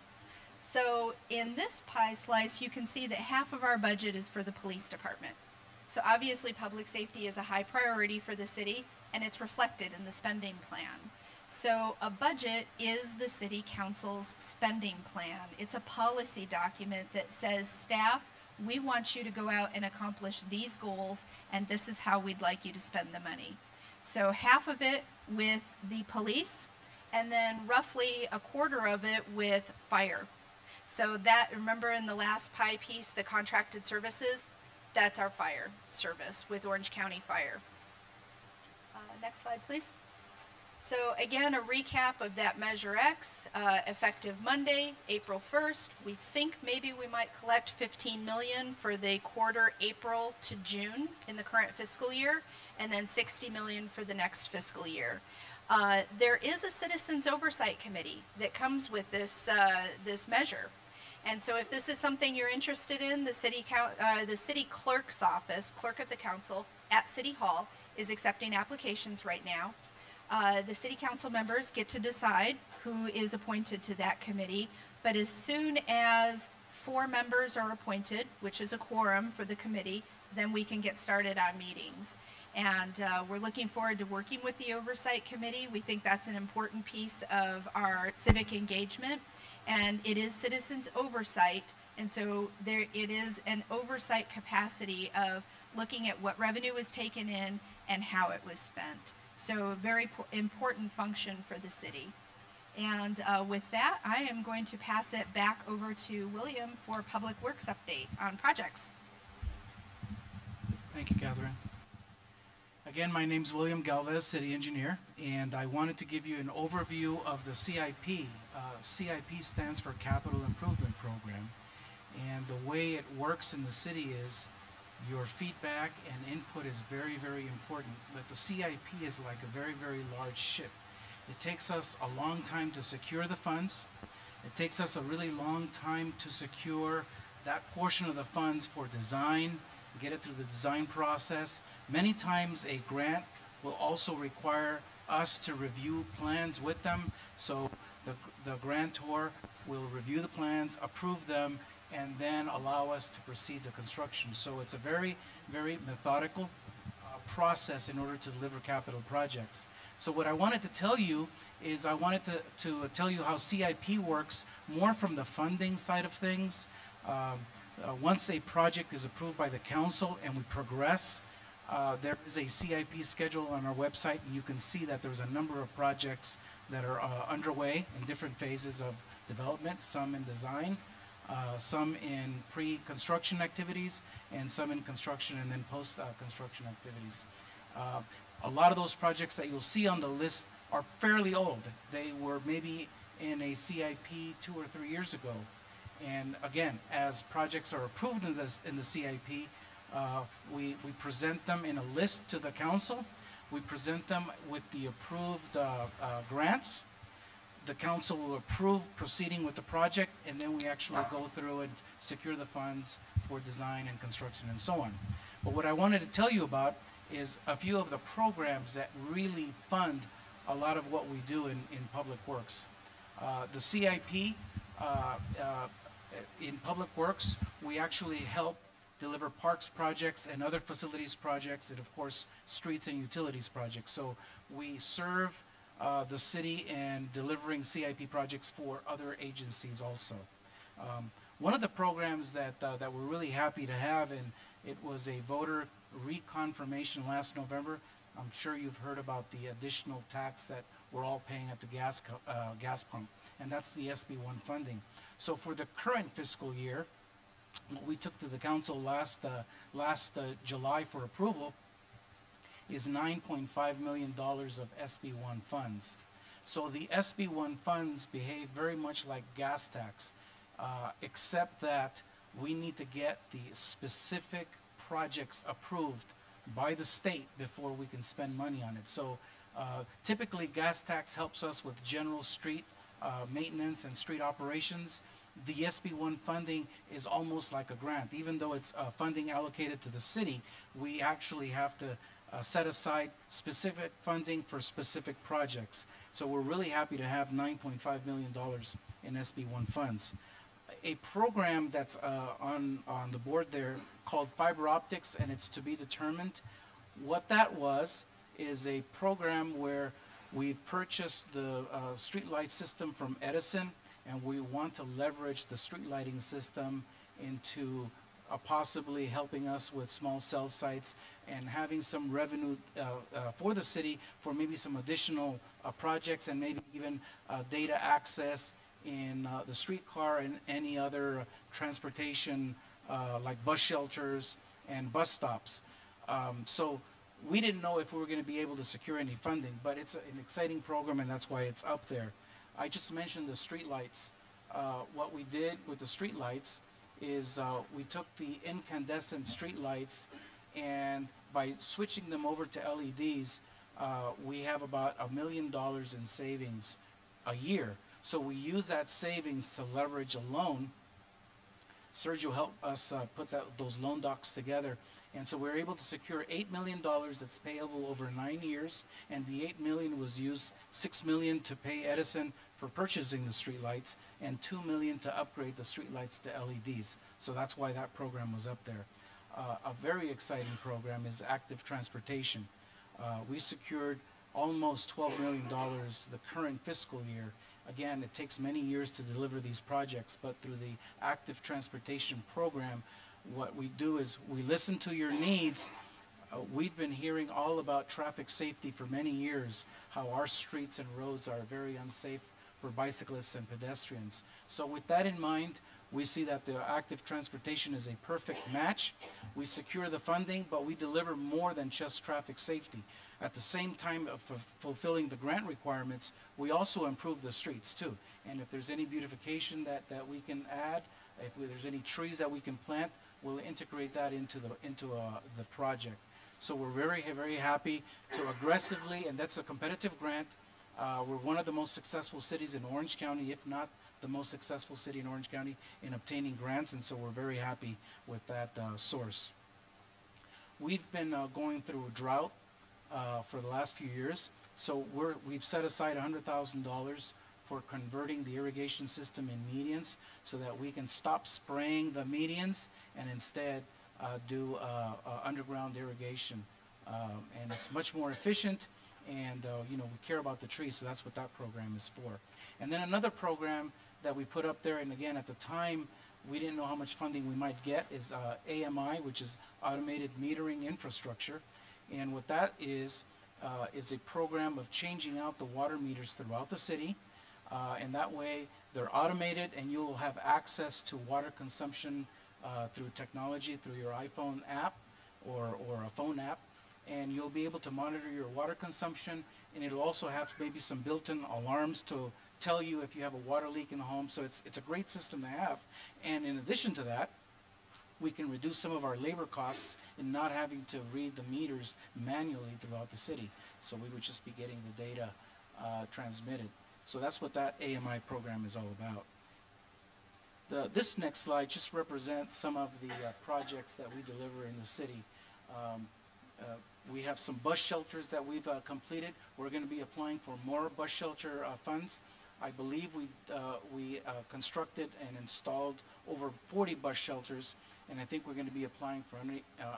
Speaker 11: So in this pie slice, you can see that half of our budget is for the police department. So obviously public safety is a high priority for the city, and it's reflected in the spending plan. So a budget is the City Council's spending plan. It's a policy document that says, staff, we want you to go out and accomplish these goals, and this is how we'd like you to spend the money. So half of it with the police, and then roughly a quarter of it with fire. So that, remember in the last pie piece, the contracted services, that's our fire service with Orange County Fire. Next slide, please. So again, a recap of that Measure X, effective Monday, April 1st. We think maybe we might collect $15 million for the quarter April to June in the current fiscal year, and then $60 million for the next fiscal year. There is a Citizens Oversight Committee that comes with this, this measure. And so if this is something you're interested in, the city clerk's office, clerk of the council at City Hall, is accepting applications right now. The city council members get to decide who is appointed to that committee, but as soon as 4 members are appointed, which is a quorum for the committee, then we can get started on meetings. And we're looking forward to working with the Oversight Committee. We think that's an important piece of our civic engagement, and it is citizens oversight, and so it is an oversight capacity of looking at what revenue was taken in and how it was spent. So a very important function for the city. And with that, I am going to pass it back over to William for Public Works update on projects.
Speaker 7: Thank you, Catherine. Again, my name is William Galvez, City Engineer, and I wanted to give you an overview of the CIP. CIP stands for Capital Improvement Program, and the way it works in the city is your feedback and input is very, very important, but the CIP is like a very, very large ship. It takes us a long time to secure the funds. It takes us a really long time to secure that portion of the funds for design, get it through the design process. Many times a grant will also require us to review plans with them, so the grantor will review the plans, approve them, and then allow us to proceed to construction. So it's a very, very methodical process in order to deliver capital projects. So what I wanted to tell you is I wanted to tell you how CIP works more from the funding side of things. Once a project is approved by the council and we progress, there is a CIP schedule on our website, and you can see that there's a number of projects that are underway in different phases of development, some in design, some in pre-construction activities, and some in construction and then post-construction activities. A lot of those projects that you'll see on the list are fairly old. They were maybe in a CIP 2 or 3 years ago. And again, as projects are approved in the CIP, we present them in a list to the council. We present them with the approved grants. The council will approve proceeding with the project, and then we actually go through and secure the funds for design and construction and so on. But what I wanted to tell you about is a few of the programs that really fund a lot of what we do in public works. The CIP, in public works, we actually help deliver parks projects and other facilities projects, and of course streets and utilities projects. So we serve the city in delivering CIP projects for other agencies also. One of the programs that we're really happy to have, and it was a voter reconfirmation last November. I'm sure you've heard about the additional tax that we're all paying at the gas pump, and that's the SB1 funding. So for the current fiscal year, what we took to the council last July for approval is $9.5 million of SB1 funds. So the SB1 funds behave very much like gas tax. except that we need to get the specific projects approved by the state before we can spend money on it. So typically gas tax helps us with general street maintenance and street operations. The SB1 funding is almost like a grant. Even though it's funding allocated to the city, we actually have to set aside specific funding for specific projects. So we're really happy to have $9.5 million in SB1 funds. A program that's on the board there called fiber optics, and it's to be determined. What that was is a program where we purchased the street light system from Edison, and we want to leverage the street lighting system into possibly helping us with small cell sites and having some revenue for the city for maybe some additional projects and maybe even data access in the streetcar and any other transportation like bus shelters and bus stops. So we didn't know if we were going to be able to secure any funding, but it's an exciting program, and that's why it's up there. I just mentioned the street lights. What we did with the street lights is we took the incandescent street lights, and by switching them over to LEDs, we have about $1 million in savings a year. So we use that savings to leverage a loan. Sergio helped us put those loan docs together. And so we were able to secure $8 million that's payable over 9 years. And the $8 million was used, $6 million to pay Edison for purchasing the streetlights and $2 million to upgrade the streetlights to LEDs. So that's why that program was up there. A very exciting program is active transportation. We secured almost $12 million the current fiscal year. Again, it takes many years to deliver these projects, but through the active transportation program, what we do is we listen to your needs. We've been hearing all about traffic safety for many years, how our streets and roads are very unsafe for bicyclists and pedestrians. So with that in mind, we see that the active transportation is a perfect match. We secure the funding, but we deliver more than just traffic safety. At the same time of fulfilling the grant requirements, we also improve the streets too. And if there's any beautification that we can add, if there's any trees that we can plant, we'll integrate that into the project. So we're very, very happy to aggressively, and that's a competitive grant. We're one of the most successful cities in Orange County, if not the most successful city in Orange County in obtaining grants, and so we're very happy with that source. We've been going through a drought for the last few years, so we've set aside $100,000 for converting the irrigation system in medians so that we can stop spraying the medians and instead do underground irrigation. And it's much more efficient, and you know, we care about the trees, so that's what that program is for. And then another program that we put up there, and again at the time we didn't know how much funding we might get, is AMI, which is Automated Metering Infrastructure. And what that is a program of changing out the water meters throughout the city, and that way they're automated and you'll have access to water consumption through technology, through your iPhone app or a phone app, and you'll be able to monitor your water consumption, and it'll also have maybe some built-in alarms to tell you if you have a water leak in the home. So it's a great system to have. And in addition to that, we can reduce some of our labor costs in not having to read the meters manually throughout the city. So we would just be getting the data transmitted. So that's what that AMI program is all about. This next slide just represents some of the projects that we deliver in the city. We have some bus shelters that we've completed. We're going to be applying for more bus shelter funds. I believe we constructed and installed over 40 bus shelters, and I think we're going to be applying for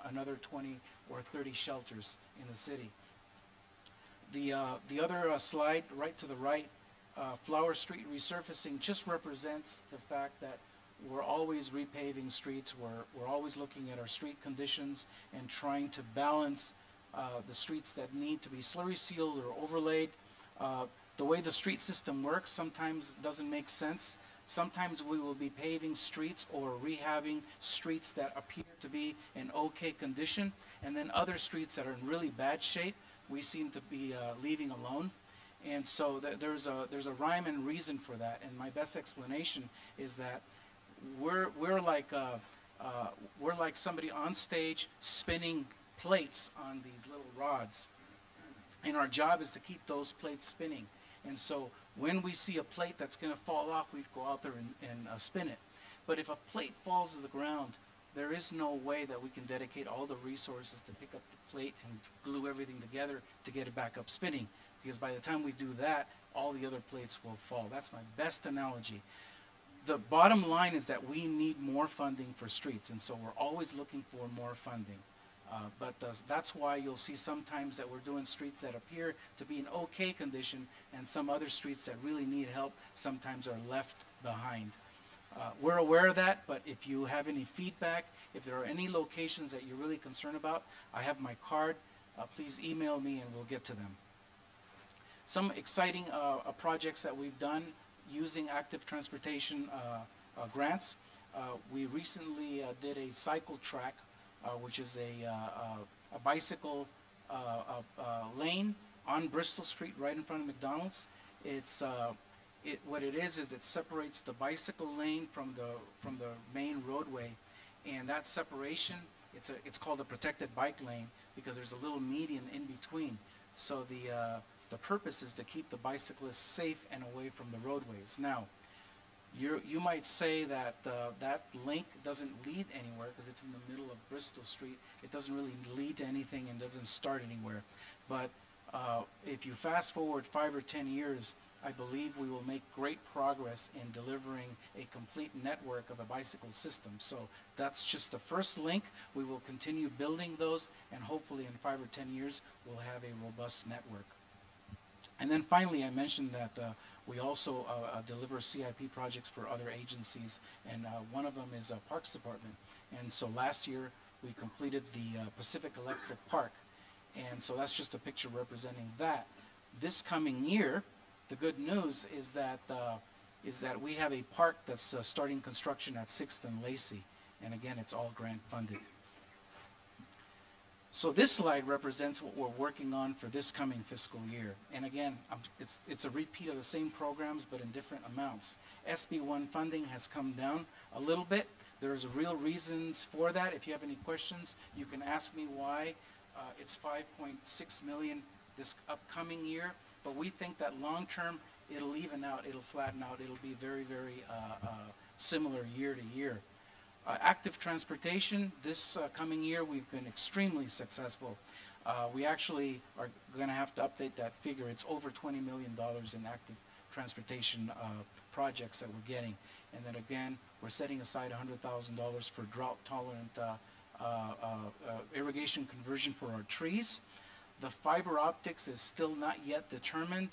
Speaker 7: another 20 or 30 shelters in the city. The other slide right to the right, Flower Street resurfacing, just represents the fact that we're always repaving streets. We're always looking at our street conditions and trying to balance the streets that need to be slurry sealed or overlaid. The way the street system works sometimes doesn't make sense. Sometimes we will be paving streets or rehabbing streets that appear to be in okay condition, and then other streets that are in really bad shape we seem to be leaving alone. And so there's a rhyme and reason for that, and my best explanation is that we're like somebody on stage spinning plates on these little rods, and our job is to keep those plates spinning. And so when we see a plate that's going to fall off, we go out there and spin it. But if a plate falls to the ground, there is no way that we can dedicate all the resources to pick up the plate and glue everything together to get it back up spinning. Because by the time we do that, all the other plates will fall. That's my best analogy. The bottom line is that we need more funding for streets, and so we're always looking for more funding. That's why you'll see sometimes that we're doing streets that appear to be in okay condition, and some other streets that really need help sometimes are left behind. We're aware of that, but if you have any feedback, if there are any locations that you're really concerned about, I have my card. Please email me and we'll get to them. Some exciting projects that we've done using active transportation grants. We recently did a cycle track, which is a bicycle lane on Bristol Street right in front of McDonald's. What it is it separates the bicycle lane from the main roadway, and that separation, it's called a protected bike lane because there's a little median in between. So the purpose is to keep the bicyclists safe and away from the roadways. Now, you might say that that link doesn't lead anywhere because it's in the middle of Bristol Street. It doesn't really lead to anything and doesn't start anywhere. But if you fast forward 5 or 10 years, I believe we will make great progress in delivering a complete network of a bicycle system. So that's just the first link. We will continue building those, and hopefully in 5 or 10 years, we'll have a robust network. And then finally, I mentioned that we also deliver CIP projects for other agencies, and one of them is Parks Department. And so last year, we completed the Pacific Electric Park. And so that's just a picture representing that. This coming year, the good news is that we have a park that's starting construction at 6th and Lacey. And again, it's all grant funded. So this slide represents what we're working on for this coming fiscal year. And again, it's a repeat of the same programs, but in different amounts. SB1 funding has come down a little bit. There's real reasons for that. If you have any questions, you can ask me why. It's $5.6 million this upcoming year. But we think that long term, it'll even out, it'll flatten out, it'll be very, very similar year to year. Active transportation, this coming year, we've been extremely successful. We actually are going to have to update that figure. It's over $20 million in active transportation projects that we're getting. And then again, we're setting aside $100,000 for drought-tolerant irrigation conversion for our trees. The fiber optics is still not yet determined.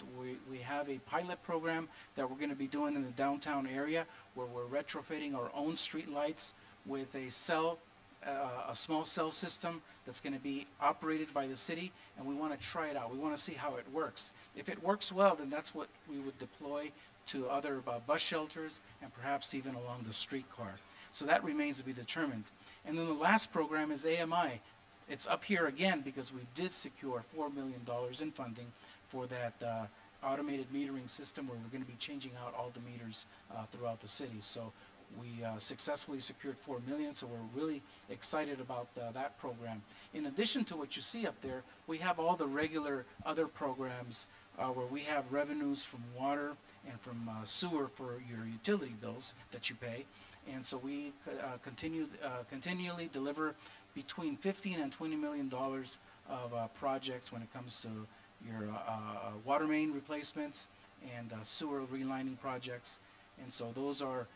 Speaker 7: We have a pilot program that we're going to be doing in the downtown area where we're retrofitting our own street lights with a small cell system that's going to be operated by the city, and we want to try it out. We want to see how it works. If it works well, then that's what we would deploy to other bus shelters and perhaps even along the streetcar. So that remains to be determined. And then the last program is AMI. It's up here again because we did secure $4 million in funding for that automated metering system where we're going to be changing out all the meters throughout the city. So we successfully secured $4 million, so we're really excited about that program. In addition to what you see up there, we have all the regular other programs where we have revenues from water and from sewer for your utility bills that you pay. And so we continually deliver between $15 and $20 million of projects when it comes to your water main replacements and sewer relining projects. And so those are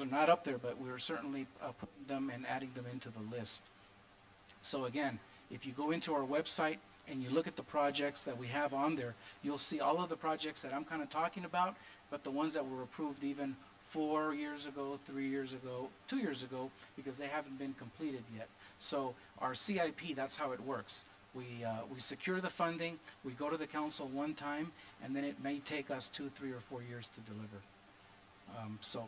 Speaker 7: not up there, but we're certainly putting them and adding them into the list. So again, if you go into our website and you look at the projects that we have on there, you'll see all of the projects that I'm kind of talking about, but the ones that were approved even 4 years ago, 3 years ago, 2 years ago, because they haven't been completed yet. So our CIP, that's how it works. We secure the funding, we go to the council one time, and then it may take us 2, 3, or 4 years to deliver. So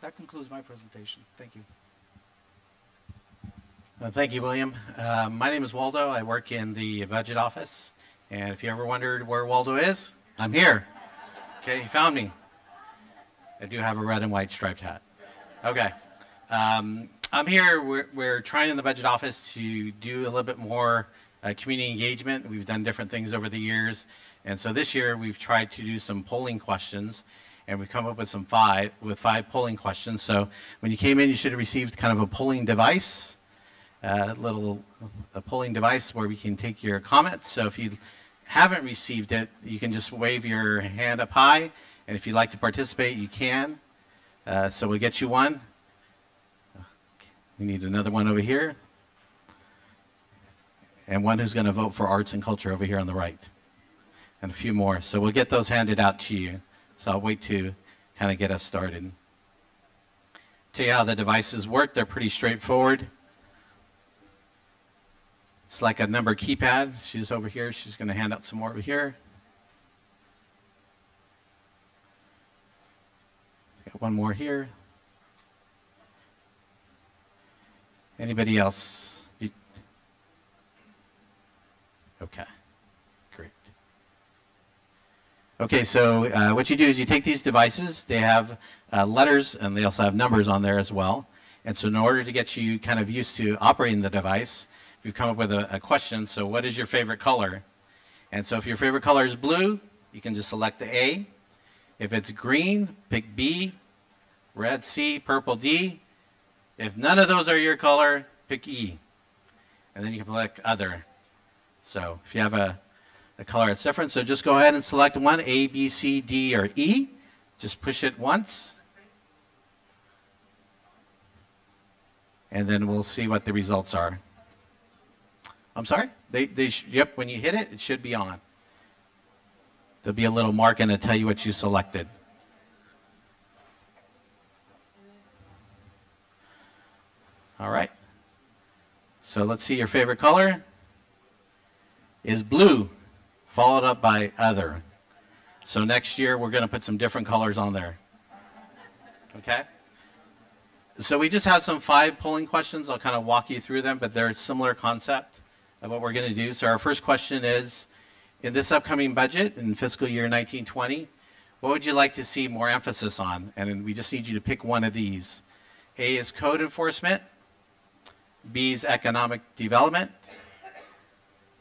Speaker 7: that concludes my presentation. Thank you.
Speaker 13: Thank you, William. My name is Waldo. I work in the budget office. And if you ever wondered where Waldo is, I'm here. Okay, you found me. I do have a red and white striped hat. Okay. I'm here. We're trying in the budget office to do a little bit more community engagement. We've done different things over the years. And so this year we've tried to do some polling questions, and we've come up with five polling questions. So when you came in, you should have received kind of a polling device, a polling device where we can take your comments. So if you haven't received it, you can just wave your hand up high, and if you'd like to participate, you can. So we'll get you one. We need another one over here, and one who's going to vote for arts and culture over here on the right, and a few more. So we'll get those handed out to you. So I'll wait to kind of get us started. Tell you how the devices work. They're pretty straightforward. It's like a number keypad. She's over here. She's going to hand out some more over here. Got one more here. Anybody else? Okay, great. Okay, so what you do is you take these devices. They have letters, and they also have numbers on there as well. And so in order to get you kind of used to operating the device, we've come up with a question. So what is your favorite color? And so if your favorite color is blue, you can just select the A. If it's green, pick B. Red, C. Purple, D. If none of those are your color, pick E. And then you can select other. So if you have a color that's different, so just go ahead and select one, A, B, C, D, or E. Just push it once. And then we'll see what the results are. I'm sorry? Yep, when you hit it, it should be on. There'll be a little mark and it'll tell you what you selected. All right. So let's see, your favorite color is blue, followed up by other. So next year we're going to put some different colors on there. Okay? So we just have 5 polling questions. I'll kind of walk you through them, but they're a similar concept of what we're going to do. So our first question is, in this upcoming budget in fiscal year 1920, what would you like to see more emphasis on? And we just need you to pick one of these. A is code enforcement. B is economic development.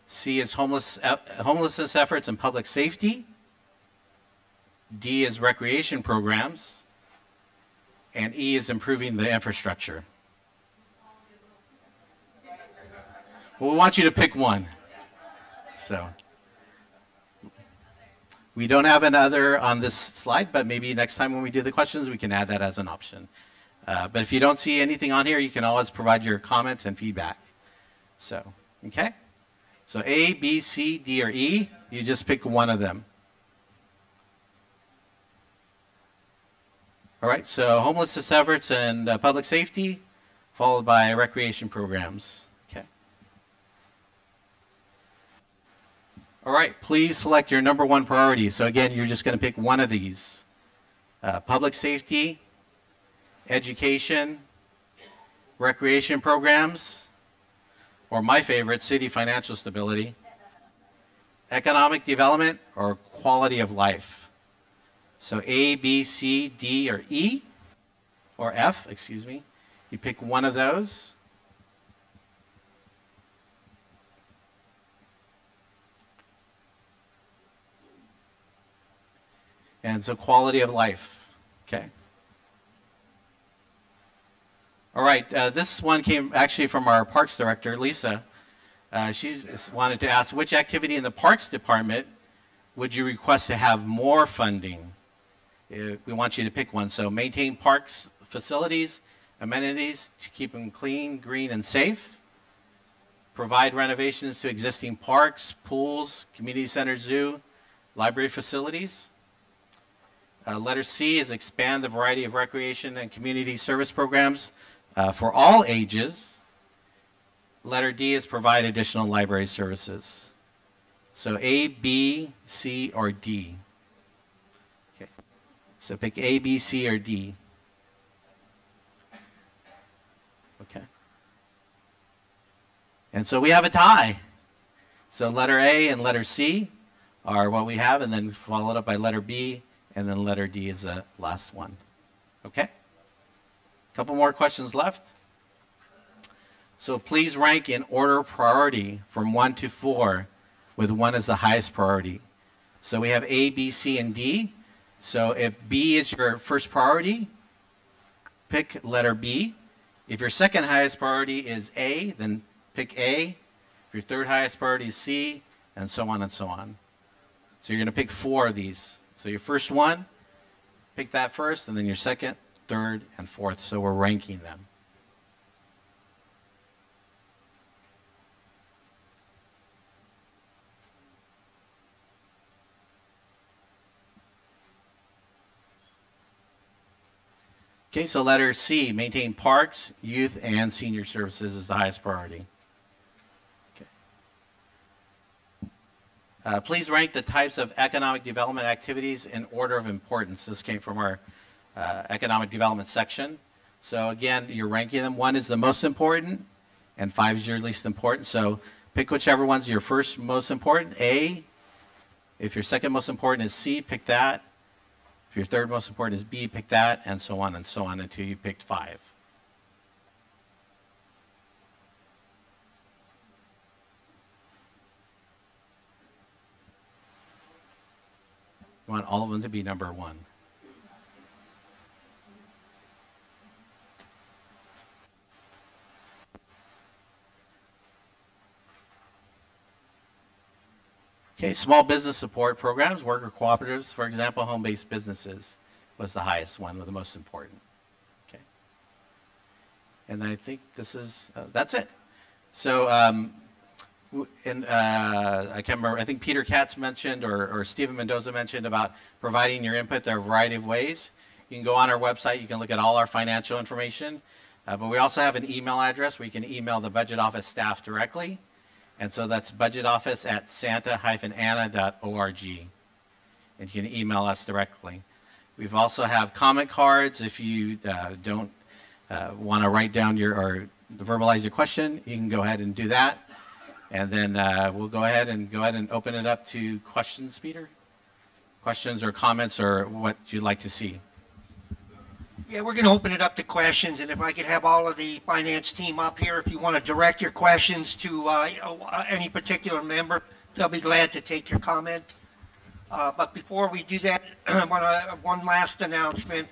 Speaker 13: C is homelessness efforts and public safety. D is recreation programs. And E is improving the infrastructure. Well, we want you to pick one. So we don't have another on this slide, but maybe next time when we do the questions, we can add that as an option. But if you don't see anything on here, you can always provide your comments and feedback. So, okay? So A, B, C, D, or E, you just pick one of them. All right, so homelessness efforts and public safety, followed by recreation programs. Okay. All right, please select your number 1 priority. So again, you're just going to pick one of these. Public safety, education, recreation programs, or my favorite, city financial stability, economic development, or quality of life. So A, B, C, D, or E, or F, excuse me. You pick one of those. And so quality of life, okay. All right, this one came actually from our Parks Director, Lisa. She wanted to ask, which activity in the Parks Department would you request to have more funding? We want you to pick one. So maintain parks facilities, amenities to keep them clean, green, and safe. Provide renovations to existing parks, pools, community center, zoo, library facilities. Letter C is expand the variety of recreation and community service programs for all ages. Letter D is provide additional library services. So A, B, C, or D. Okay. So pick A, B, C, or D. Okay. And so we have a tie. So letter A and letter C are what we have, and then followed up by letter B, and then letter D is the last one. Okay? Couple more questions left. So please rank in order of priority from 1 to 4, with 1 as the highest priority. So we have A, B, C, and D. So if B is your first priority, pick letter B. If your second highest priority is A, then pick A. If your third highest priority is C, and so on and so on. So you're going to pick 4 of these. So your first one, pick that first, and then your second, third, and fourth. So we're ranking them. Okay, so letter C, maintain parks, youth, and senior services is the highest priority. Okay. Please rank the types of economic development activities in order of importance. This came from our economic development section. So again, you're ranking them. 1 is the most important, and 5 is your least important. So pick whichever one's your first most important, A. If your second most important is C, pick that. If your third most important is B, pick that, and so on until you picked 5. You want all of them to be number 1. Okay, small business support programs, worker cooperatives, for example, home-based businesses was the highest one, or the most important. Okay, and I think this is that's it. So, I can't remember. I think Peter Katz mentioned, or Stephen Mendoza mentioned about providing your input. There are a variety of ways. You can go on our website. You can look at all our financial information, but we also have an email address where you can email the budget office staff directly. And so that's budgetoffice@santa-ana.org. And you can email us directly. We've also have comment cards. If you don't want to write down or verbalize your question, you can go ahead and do that. And then we'll go ahead and open it up to questions, Peter? Questions or comments or what you'd like to see.
Speaker 1: Yeah, we're going to open it up to questions, and if I could have all of the finance team up here, if you want to direct your questions to any particular member, they'll be glad to take your comment. But before we do that, I want to one last announcement.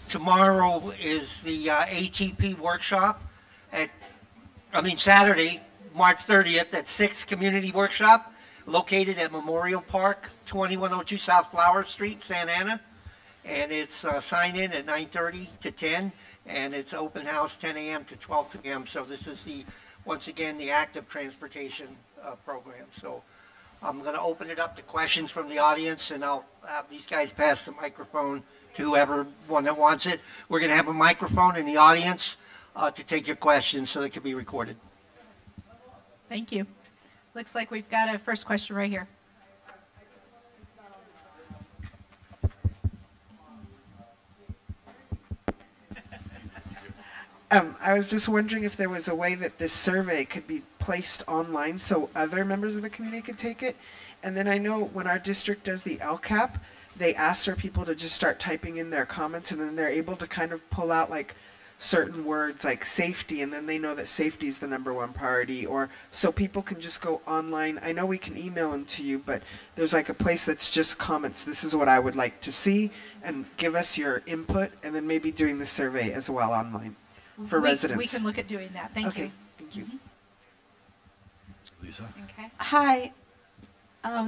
Speaker 1: Tomorrow is the ATP workshop Saturday, March 30th at 6 Community Workshop, located at Memorial Park, 2102 South Flower Street, Santa Ana. And it's sign-in at 9:30 to 10, and it's open house 10 a.m. to 12 p.m. So this is once again, the active transportation program. So I'm going to open it up to questions from the audience, and I'll have these guys pass the microphone to whoever that wants it. We're going to have a microphone in the audience to take your questions so they can be recorded.
Speaker 11: Thank you. Looks like we've got a first question right here.
Speaker 2: I was just wondering if there was a way that this survey could be placed online so other members of the community could take it. And then I know when our district does the LCAP, they ask for people to just start typing in their comments, and then they're able to kind of pull out like certain words like safety, and then they know that safety is the #1 priority, or so people can just go online. I know we can email them to you, but there's like a place that's just comments. This is what I would like to see, and give us your input, and then maybe doing the survey as well online. For residents.
Speaker 11: We can look at doing that. Thank you.
Speaker 2: Thank you.
Speaker 3: Lisa?
Speaker 11: Okay.
Speaker 14: Hi.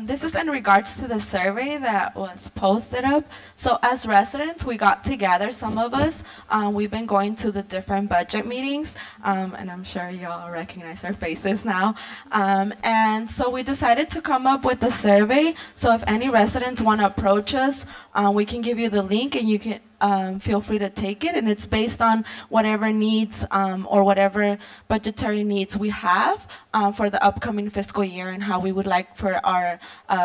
Speaker 14: This is in regards to the survey that was posted up. So as residents, we got together, some of us. We've been going to the different budget meetings, and I'm sure you all recognize our faces now. And so we decided to come up with a survey. So if any residents want to approach us, we can give you the link, and you can feel free to take it, and it's based on whatever needs or whatever budgetary needs we have for the upcoming fiscal year and how we would like for our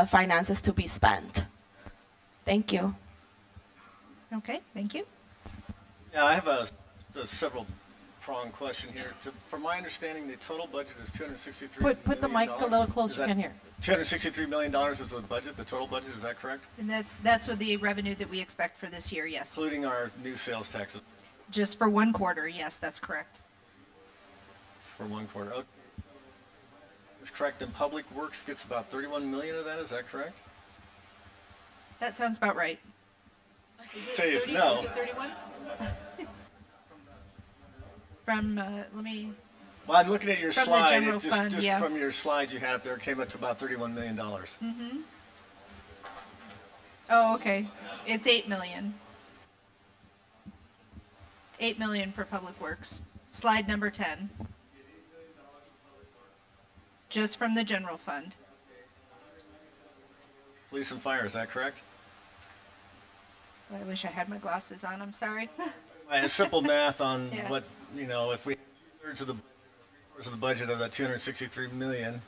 Speaker 14: finances to be spent. Thank you.
Speaker 11: Okay, thank you.
Speaker 15: Yeah, I have a several-pronged question here. From my understanding, the total budget is $263 million.
Speaker 16: Put the mic a little closer in here.
Speaker 15: $263 million is the budget, the total budget, is that correct?
Speaker 11: And that's what the revenue that we expect for this year, yes.
Speaker 15: Including our new sales taxes.
Speaker 11: Just for 1 quarter, yes, that's correct.
Speaker 15: For 1 quarter. Okay. Is correct, and Public Works gets about 31 million of that, is that correct?
Speaker 11: That sounds about right.
Speaker 15: Say it's no.
Speaker 11: Is it 31? From, let me,
Speaker 15: Well, I'm looking at your
Speaker 11: from the
Speaker 15: slide.
Speaker 11: general
Speaker 15: It just
Speaker 11: fund,
Speaker 15: just
Speaker 11: yeah.
Speaker 15: from your slide you have there, it came up to about $31 million.
Speaker 11: Mm-hmm. Oh, okay. It's 8 million. 8 million for Public Works. Slide number 10. Just from the general fund.
Speaker 15: Police and fire, is that correct?
Speaker 11: I wish I had my glasses on, I'm sorry.
Speaker 15: And simple math on
Speaker 11: Yeah.
Speaker 15: what, you know, if we have 2/3 of the budget of that 263 million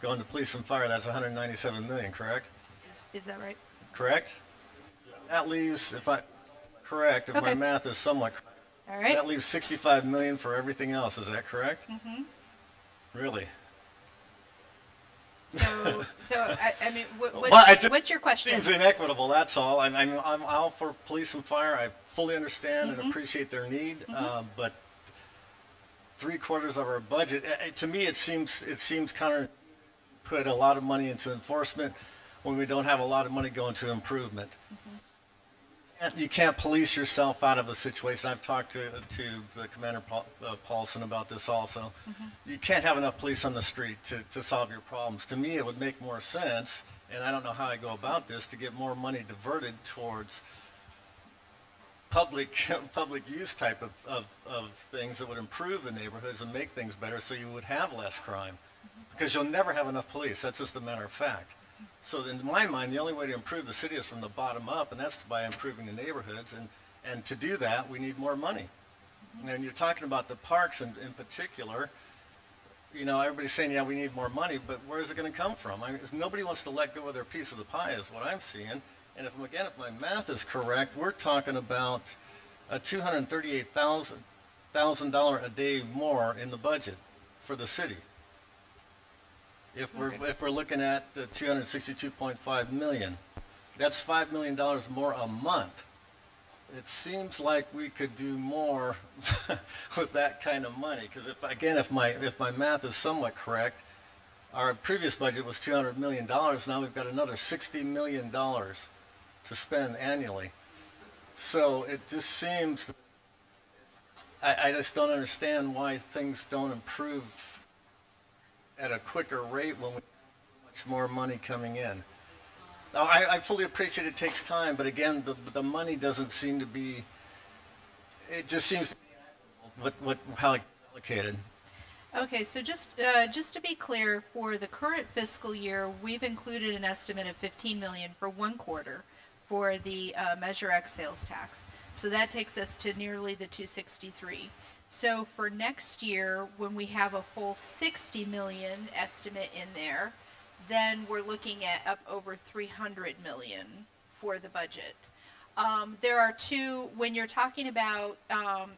Speaker 15: going to police and fire, that's 197 million, correct?
Speaker 11: Is that right?
Speaker 15: Correct? That leaves, if my
Speaker 11: Okay.
Speaker 15: math is somewhat correct,
Speaker 11: All right.
Speaker 15: that leaves 65 million for everything else, is that correct?
Speaker 11: Mm-hmm.
Speaker 15: Really?
Speaker 11: I mean, what's your question?
Speaker 15: Seems inequitable, that's all. I'm all for police and fire. I fully understand and appreciate their need, but 3/4 of our budget, to me, it seems counter, put a lot of money into enforcement when we don't have a lot of money going to improvement. You can't police yourself out of a situation. I've talked to the Commander Paulson about this also. You can't have enough police on the street to solve your problems. To me, it would make more sense, and I don't know how I go about this, to get more money diverted towards public use type of things that would improve the neighborhoods and make things better so you would have less crime. Because you'll never have enough police. That's just a matter of fact. So in my mind, the only way to improve the city is from the bottom up, and that's by improving the neighborhoods. And to do that, we need more money. And you're talking about the parks in particular. You know, everybody's saying, yeah, we need more money, but where is it going to come from? I mean, nobody wants to let go of their piece of the pie is what I'm seeing. And if my math is correct, we're talking about a $238,000 a day more in the budget for the city. If we're looking at the 262.5 million, that's $5 million more a month. It seems like we could do more with that kind of money. Because if my math is somewhat correct, our previous budget was $200 million. Now we've got another $60 million to spend annually. So it just seems, I just don't understand why things don't improve at a quicker rate when we have much more money coming in. Now, I fully appreciate it takes time, but again, the money doesn't seem to be, it just seems to be how it's allocated.
Speaker 11: Okay, so just to be clear, for the current fiscal year, we've included an estimate of 15 million for 1 quarter for the Measure X sales tax. So that takes us to nearly the 263. So for next year, when we have a full 60 million estimate in there, then we're looking at up over 300 million for the budget. There are two, when you're talking about,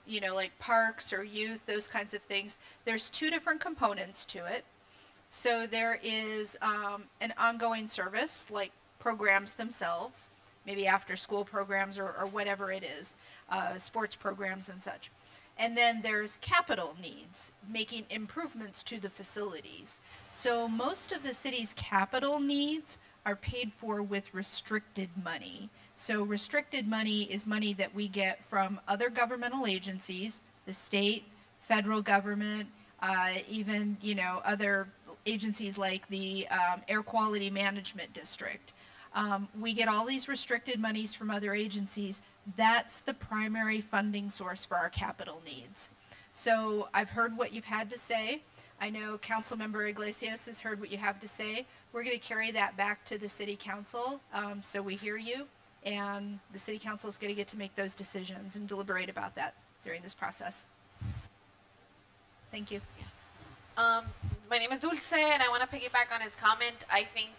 Speaker 11: you know, like parks or youth, those kinds of things, there's 2 different components to it. So there is an ongoing service, like programs themselves, maybe after school programs or whatever it is, sports programs and such. And then there's capital needs, making improvements to the facilities. So most of the city's capital needs are paid for with restricted money. So restricted money is money that we get from other governmental agencies, the state, federal government, even, you know, other agencies like the Air Quality Management District. We get all these restricted monies from other agencies. That's the primary funding source for our capital needs. So I've heard what you've had to say. I know Councilmember Iglesias has heard what you have to say. We're going to carry that back to the City Council, so we hear you, and the City Council is going to get to make those decisions and deliberate about that during this process. Thank you.
Speaker 17: My name is Dulce, and I want to piggyback on his comment. I think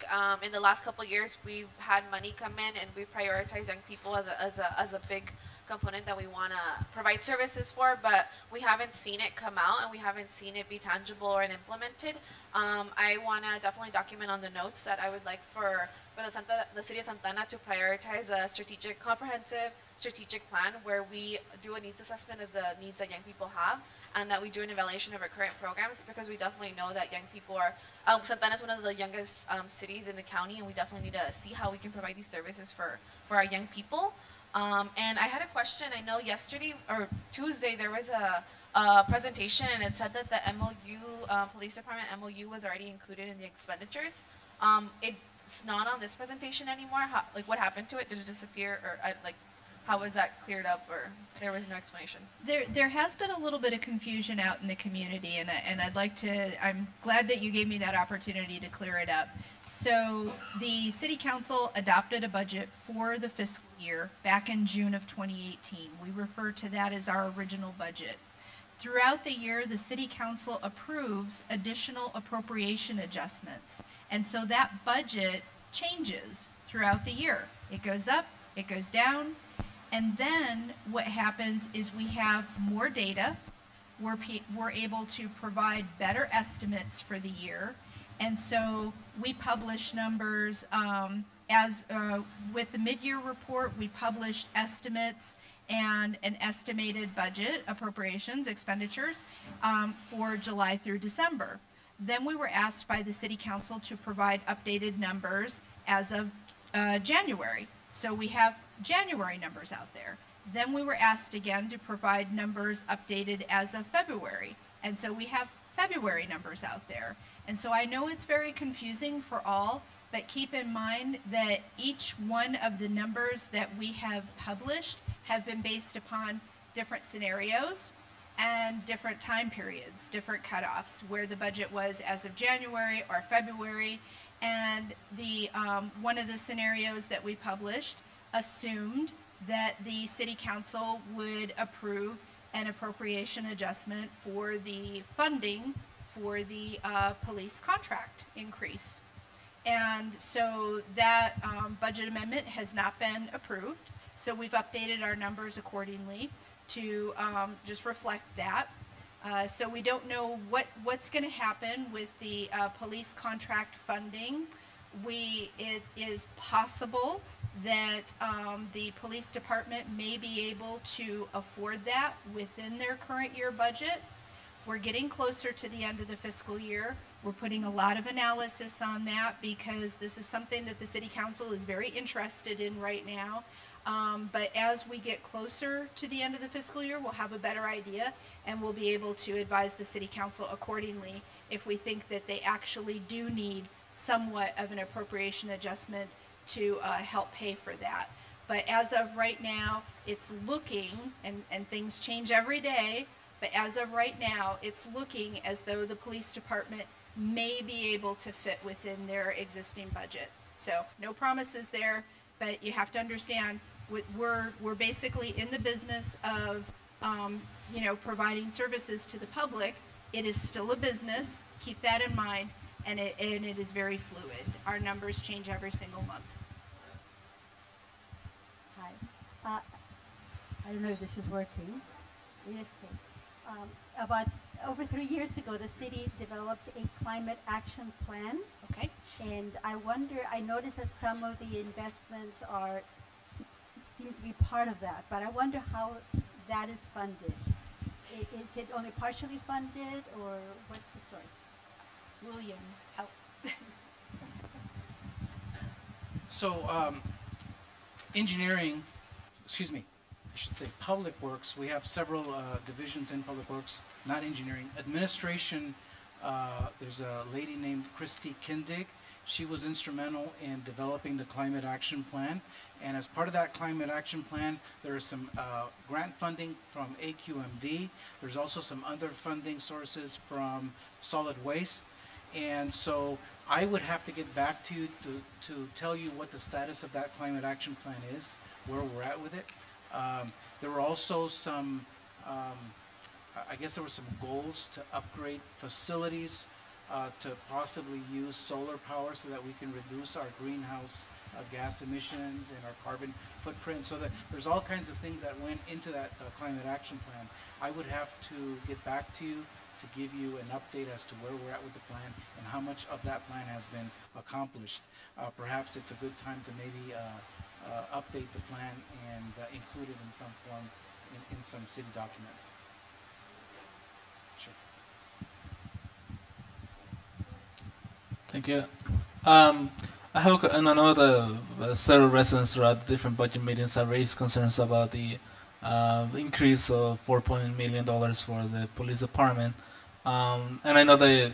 Speaker 17: in the last couple of years, we've had money come in, and we prioritize young people as a big component that we want to provide services for, but we haven't seen it come out and we haven't seen it be tangible or implemented. I want to definitely document on the notes that I would like for the city of Santa Ana to prioritize a comprehensive strategic plan where we do a needs assessment of the needs that young people have, and that we do an evaluation of our current programs, because we definitely know that young people are, Santa Ana is one of the youngest cities in the county, and we definitely need to see how we can provide these services for our young people. And I had a question. I know yesterday or Tuesday there was a presentation, and it said that the MOU, police department MOU, was already included in the expenditures. It's not on this presentation anymore. Like, what happened to it? Did it disappear, or how was that cleared up, or there was no explanation?
Speaker 11: There has been a little bit of confusion out in the community, and I'm glad that you gave me that opportunity to clear it up. So the City Council adopted a budget for the fiscal year back in June of 2018. We refer to that as our original budget. Throughout the year, the City Council approves additional appropriation adjustments, and so that budget changes throughout the year. It goes up, it goes down, and then what happens is we have more data. We're able to provide better estimates for the year, and so we publish numbers. With the mid-year report, we published estimates and an estimated budget, appropriations, expenditures for July through December. Then we were asked by the City Council to provide updated numbers as of January. So we have January numbers out there. Then we were asked again to provide numbers updated as of February. And so we have February numbers out there. And so I know it's very confusing for all, but keep in mind that each one of the numbers that we have published have been based upon different scenarios and different time periods, different cutoffs, where the budget was as of January or February. And the one of the scenarios that we published assumed that the City Council would approve an appropriation adjustment for the funding for the police contract increase. And so that budget amendment has not been approved. So we've updated our numbers accordingly to just reflect that. So we don't know what's going to happen with the police contract funding. It is possible that the police department may be able to afford that within their current year budget. We're getting closer to the end of the fiscal year. We're putting a lot of analysis on that because this is something that the City Council is very interested in right now. But as we get closer to the end of the fiscal year, we'll have a better idea, and we'll be able to advise the City Council accordingly if we think that they actually do need somewhat of an appropriation adjustment to help pay for that. But as of right now, it's looking, and things change every day, but as of right now, it's looking as though the police department may be able to fit within their existing budget. So no promises there, but you have to understand we're basically in the business of providing services to the public. It is still a business. Keep that in mind, and it is very fluid. Our numbers change every single month.
Speaker 18: Hi. I don't know if this is working. Yes. About over 3 years ago, the city developed a climate action plan.
Speaker 11: Okay.
Speaker 18: And I noticed that some of the investments seem to be part of that, but I wonder how that is funded. Is it only partially funded, or what's the story?
Speaker 11: William, help.
Speaker 7: So, engineering, I should say Public Works, we have several divisions in Public Works, not engineering. Administration, there's a lady named Christy Kindig. She was instrumental in developing the Climate Action Plan. And as part of that Climate Action Plan, there is some grant funding from AQMD. There's also some other funding sources from solid waste. And so I would have to get back to you to tell you what the status of that Climate Action Plan is, where we're at with it. There were also some, I guess there were some goals to upgrade facilities to possibly use solar power so that we can reduce our greenhouse gas emissions and our carbon footprint. So that there's all kinds of things that went into that climate action plan. I would have to get back to you to give you an update as to where we're at with the plan and how much of that plan has been accomplished. Perhaps it's a good time to maybe update the plan and include it in some form in some city documents. Sure.
Speaker 19: Thank you. I have, and I know the several residents throughout different budget meetings have raised concerns about the increase of $4 million for the police department. And I know the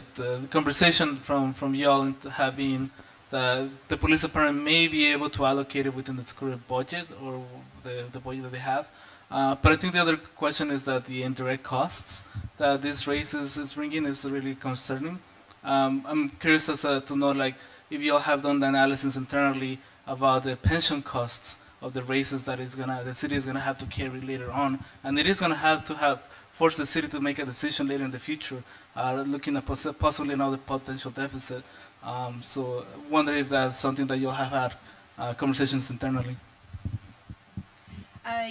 Speaker 19: conversation from y'all have been that the police department may be able to allocate it within its current budget or the budget that they have. But I think the other question is that the indirect costs that this raise is bringing is really concerning. I'm curious as to know, like, if y'all have done the analysis internally about the pension costs of the raises that the city is gonna have to carry later on, and it is gonna have to force the city to make a decision later in the future, looking at possibly another potential deficit. So wonder if that's something that you'll have had conversations internally.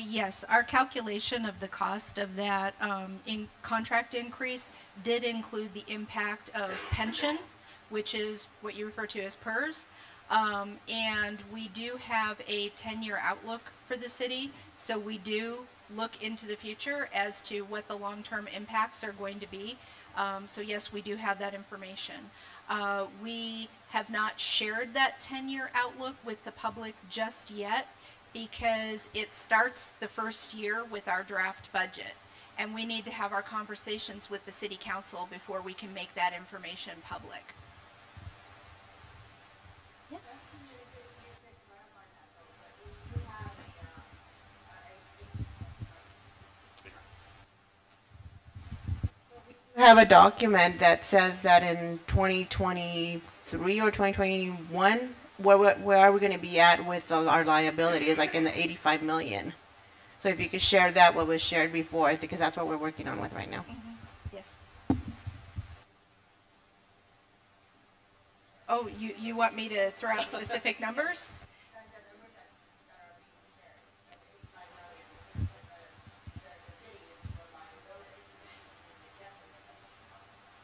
Speaker 11: Yes, our calculation of the cost of that contract increase did include the impact of pension, which is what you refer to as PERS. And we do have a 10-year outlook for the city, so we do look into the future as to what the long-term impacts are going to be. So yes, we do have that information. We have not shared that 10-year outlook with the public just yet because it starts the first year with our draft budget. And we need to have our conversations with the city council before we can make that information public. Yes?
Speaker 9: Have a document that says that in 2023 or 2021, where are we going to be at with our liabilities, like in the 85 million? So if you could share that, what was shared before, because that's what we're working on with right now.
Speaker 11: Mm-hmm. Yes. Oh, you want me to throw out specific numbers?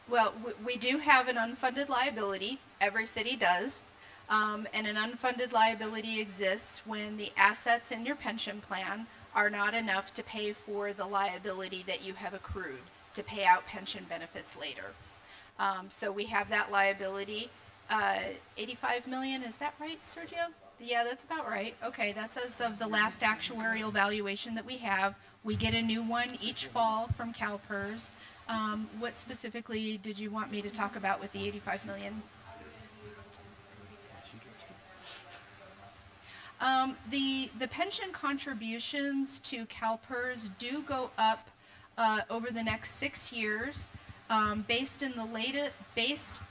Speaker 11: Well, we do have an unfunded liability. Every city does. And an unfunded liability exists when the assets in your pension plan are not enough to pay for the liability that you have accrued to pay out pension benefits later. So we have that liability. 85 million, is that right, Sergio? Yeah, that's about right. Okay, that's as of the last actuarial valuation that we have. We get a new one each fall from CalPERS. What specifically did you want me to talk about with the 85 million? The pension contributions to CalPERS do go up over the next 6 years, based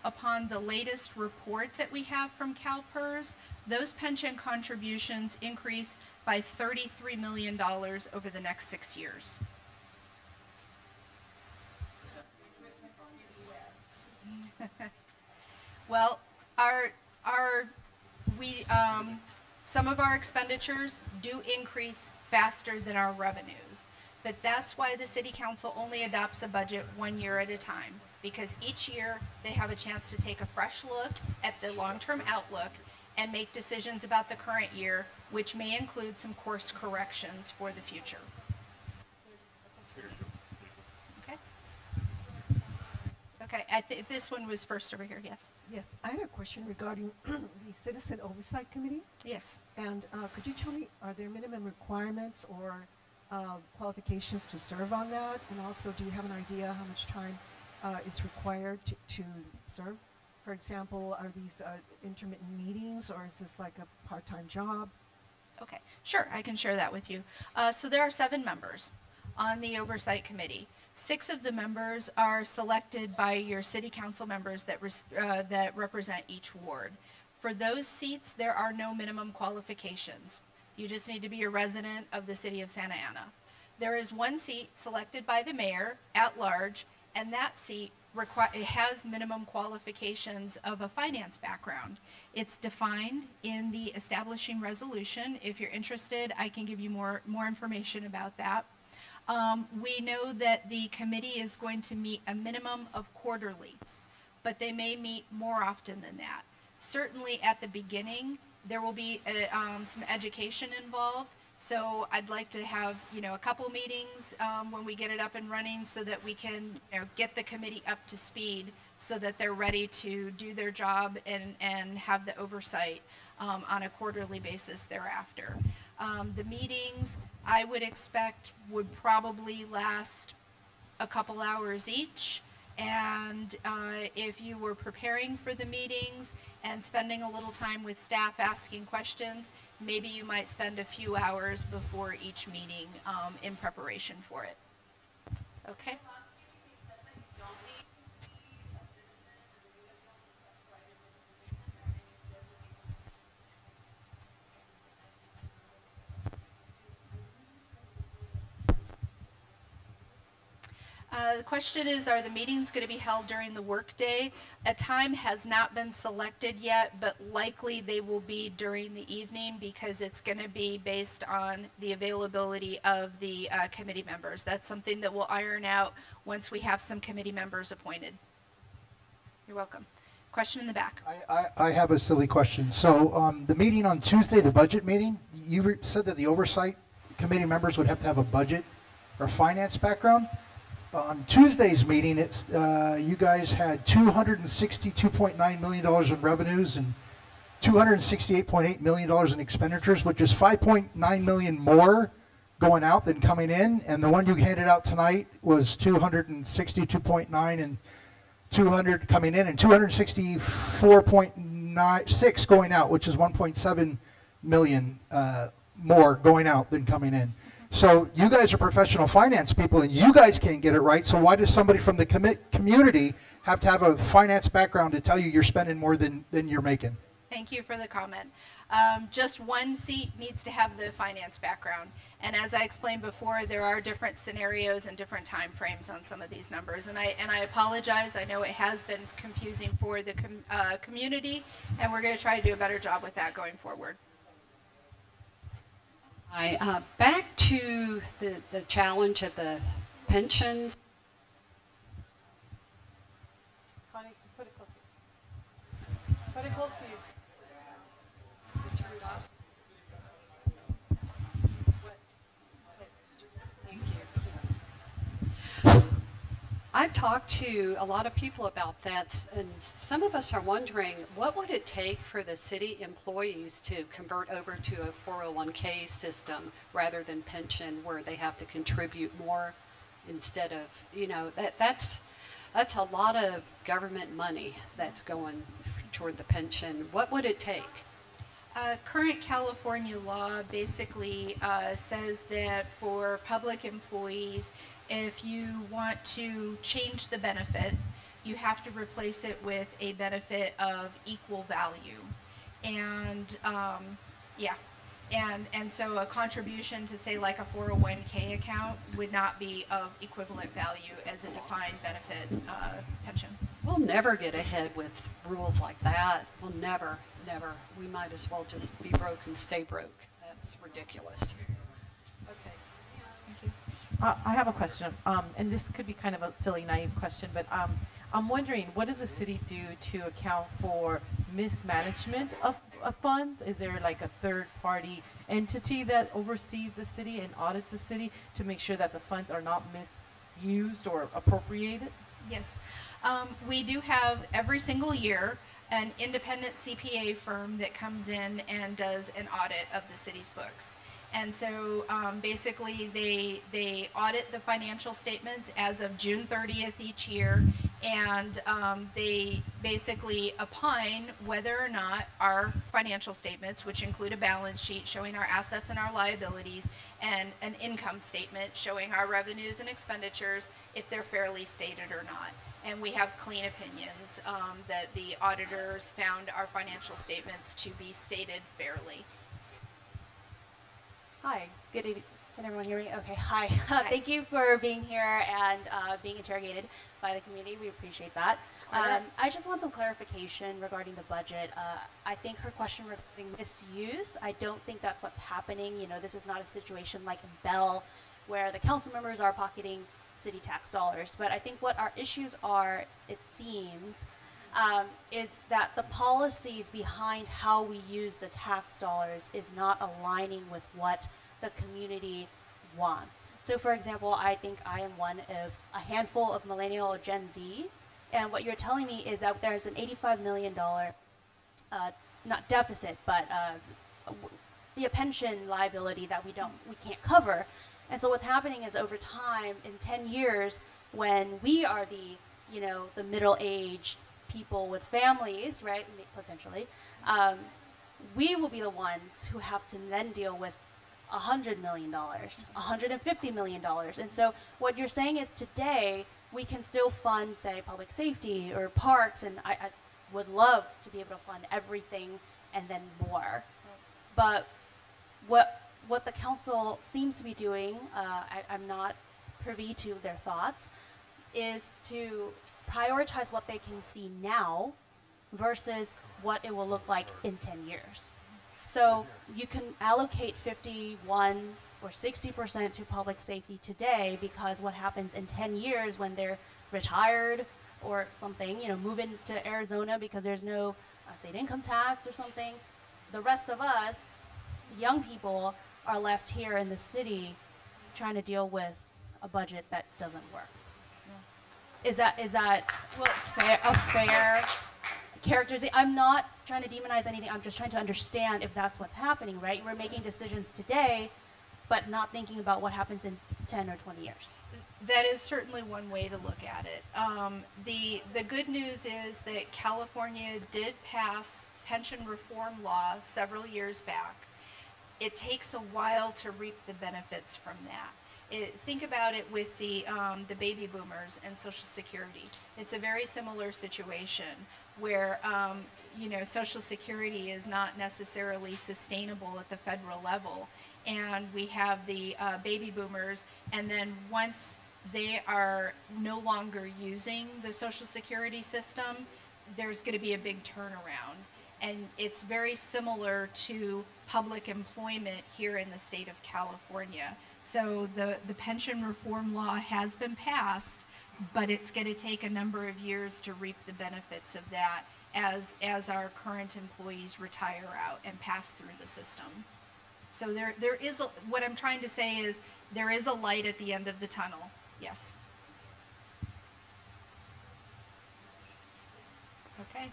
Speaker 11: upon the latest report that we have from CalPERS. Those pension contributions increase by $33 million over the next 6 years. Well, some of our expenditures do increase faster than our revenues, but that's why the city council only adopts a budget 1 year at a time, because each year they have a chance to take a fresh look at the long-term outlook and make decisions about the current year, which may include some course corrections for the future. Okay, this one was first over here, yes.
Speaker 16: Yes, I had a question regarding the Citizen Oversight Committee.
Speaker 11: Yes.
Speaker 16: And could you tell me, are there minimum requirements or qualifications to serve on that? And also, do you have an idea how much time is required to serve? For example, are these intermittent meetings, or is this like a part-time job?
Speaker 11: Okay, sure, I can share that with you. So there are 7 members on the Oversight Committee. 6 of the members are selected by your city council members that represent each ward. For those seats, there are no minimum qualifications. You just need to be a resident of the city of Santa Ana. There is 1 seat selected by the mayor at large, and that seat it has minimum qualifications of a finance background. It's defined in the establishing resolution. If you're interested, I can give you more information about that. We know that the committee is going to meet a minimum of quarterly, but they may meet more often than that. Certainly at the beginning, there will be some education involved. So I'd like to have, a couple meetings when we get it up and running so that we can, get the committee up to speed so that they're ready to do their job and have the oversight on a quarterly basis thereafter. The meetings, I would expect, would probably last a couple hours each. And if you were preparing for the meetings and spending a little time with staff asking questions, maybe you might spend a few hours before each meeting in preparation for it. Okay? The question is, are the meetings going to be held during the workday? A time has not been selected yet, but likely they will be during the evening because it's going to be based on the availability of the committee members. That's something that we'll iron out once we have some committee members appointed. You're welcome. Question in the back.
Speaker 20: I have a silly question. So the meeting on Tuesday, the budget meeting, you said that the oversight committee members would have to have a budget or finance background. On Tuesday's meeting, it's you guys had $262.9 million in revenues and $268.8 million in expenditures, which is $5.9 million more going out than coming in. And the one you handed out tonight was $262.9 and 200 coming in and 264.96 going out, which is 1.7 million more going out than coming in. So you guys are professional finance people, and you guys can't get it right. So why does somebody from the community have to have a finance background to tell you you're spending more than you're making?
Speaker 11: Thank you for the comment. Just one seat needs to have the finance background. And as I explained before, there are different scenarios and different time frames on some of these numbers. And I apologize. I know it has been confusing for the community, and we're going to try to do a better job with that going forward.
Speaker 21: Hi, back to the challenge of the pensions.
Speaker 16: Connie, just put it closer. Put it close to you.
Speaker 21: Thank you. I've talked to a lot of people about that, and some of us are wondering, what would it take for the city employees to convert over to a 401k system rather than pension, where they have to contribute more instead of, that's a lot of government money that's going toward the pension. What would it take?
Speaker 11: Current California law basically says that for public employees, if you want to change the benefit, you have to replace it with a benefit of equal value. And and so a contribution to, say, like a 401k account would not be of equivalent value as a defined benefit pension.
Speaker 21: We'll never get ahead with rules like that. We'll never. We might as well just be broke and stay broke. That's ridiculous. Okay.
Speaker 11: Thank you.
Speaker 22: I have a question, and this could be kind of a silly, naive question, but I'm wondering, what does the city do to account for mismanagement of funds? Is there like a third-party entity that oversees the city and audits the city to make sure that the funds are not misused or appropriated?
Speaker 11: Yes. We do have every single year an independent CPA firm that comes in and does an audit of the city's books. And so basically they audit the financial statements as of June 30th each year, and they basically opine whether or not our financial statements, which include a balance sheet showing our assets and our liabilities, and an income statement showing our revenues and expenditures, if they're fairly stated or not. And we have clean opinions that the auditors found our financial statements to be stated fairly.
Speaker 23: Hi, good evening.
Speaker 4: Can everyone hear me? Okay, hi. Thank you for being here and being interrogated by the community. We appreciate that. I just want some clarification regarding the budget. I think her question regarding misuse, I don't think that's what's happening. You know, this is not a situation like in Bell where the council members are pocketing city tax dollars. But I think what our issues are, it seems, is that the policies behind how we use the tax dollars is not aligning with what the community wants. So for example, I think I am one of a handful of millennial or Gen Z, and what you're telling me is that there's an $85 million, not deficit, but the pension liability that we can't cover. And so what's happening is over time, in 10 years, when we are the middle-aged people with families, right, potentially, we will be the ones who have to then deal with $100 million, $150 million. And so what you're saying is today we can still fund, say, public safety or parks, and I would love to be able to fund everything and then more. But what the council seems to be doing, I'm not privy to their thoughts, is to prioritize what they can see now versus what it will look like in 10 years. So you can allocate 51 or 60% to public safety today, because what happens in 10 years when they're retired or something, move into Arizona because there's no state income tax or something, the rest of us, young people, are left here in the city trying to deal with a budget that doesn't work. Is that a fair characterization? I'm not trying to demonize anything. I'm just trying to understand if that's what's happening, right? We're making decisions today, but not thinking about what happens in 10 or 20 years.
Speaker 11: That is certainly one way to look at it. The good news is that California did pass pension reform law several years back. It takes a while to reap the benefits from that. Think about it with the baby boomers and Social Security. It's a very similar situation where Social Security is not necessarily sustainable at the federal level, and we have the baby boomers, and then once they are no longer using the Social Security system, there's going to be a big turnaround. And it's very similar to public employment here in the state of California. So the pension reform law has been passed, but it's going to take a number of years to reap the benefits of that as our current employees retire out and pass through the system. So there is what I'm trying to say is there is a light at the end of the tunnel. Yes. Okay.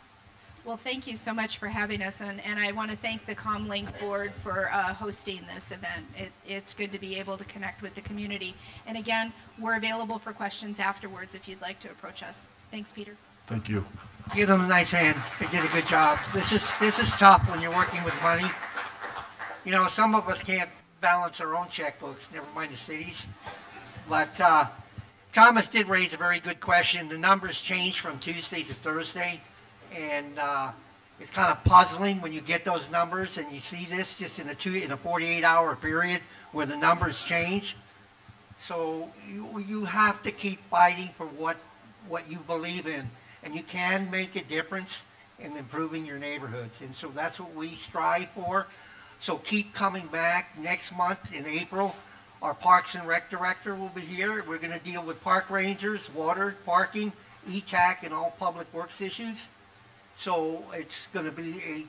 Speaker 11: Well, thank you so much for having us, and I want to thank the ComLink board for hosting this event. It's good to be able to connect with the community. And again, we're available for questions afterwards if you'd like to approach us. Thanks, Peter.
Speaker 12: Thank you.
Speaker 1: Give them a nice hand. They did a good job. This is tough when you're working with money. Some of us can't balance our own checkbooks, never mind the cities. But Thomas did raise a very good question. The numbers changed from Tuesday to Thursday. And it's kind of puzzling when you get those numbers and you see this just in a 48-hour period where the numbers change. So you have to keep fighting for what you believe in, and you can make a difference in improving your neighborhoods. And so that's what we strive for. So keep coming back. Next month in April, our Parks and Rec director will be here. We're going to deal with park rangers, water, parking, ETAC, and all public works issues. So it's going to be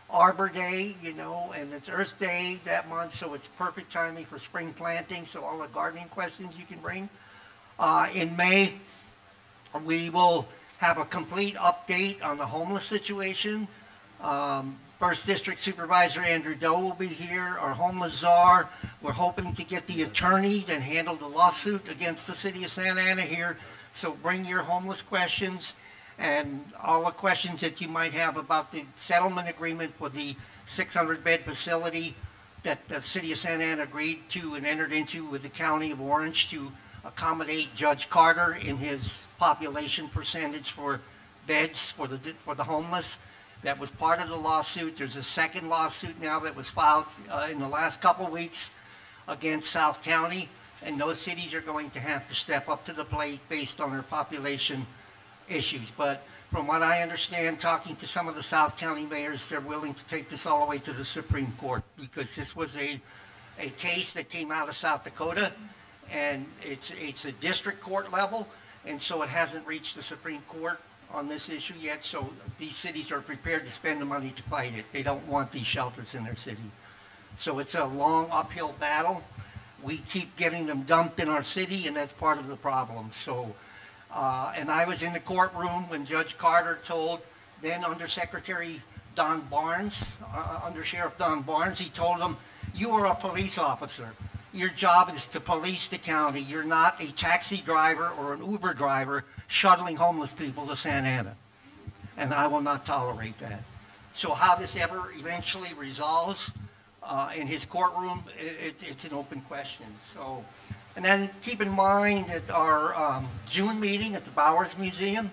Speaker 1: Arbor Day, and it's Earth Day that month, so it's perfect timing for spring planting, so all the gardening questions you can bring. In May, we will have a complete update on the homeless situation. First District Supervisor Andrew Doe will be here, our homeless czar. We're hoping to get the attorney that handled the lawsuit against the city of Santa Ana here, so bring your homeless questions and all the questions that you might have about the settlement agreement for the 600-bed facility that the city of Santa Ana agreed to and entered into with the County of Orange to accommodate Judge Carter in his population percentage for beds for the homeless. That was part of the lawsuit. There's a second lawsuit now that was filed in the last couple weeks against South County, and those cities are going to have to step up to the plate based on their population issues. But from what I understand, talking to some of the South County mayors, they're willing to take this all the way to the Supreme Court, because this was a case that came out of South Dakota, and it's a district court level, and so it hasn't reached the Supreme Court on this issue yet. So these cities are prepared to spend the money to fight it. They don't want these shelters in their city. So it's a long uphill battle. We keep getting them dumped in our city, and that's part of the problem. So, and I was in the courtroom when Judge Carter told then Undersecretary Don Barnes, Under Sheriff Don Barnes, he told him, "You are a police officer. Your job is to police the county. You're not a taxi driver or an Uber driver shuttling homeless people to Santa Ana. And I will not tolerate that." So how this ever eventually resolves in his courtroom, it's an open question. So, and then keep in mind that our June meeting at the Bowers Museum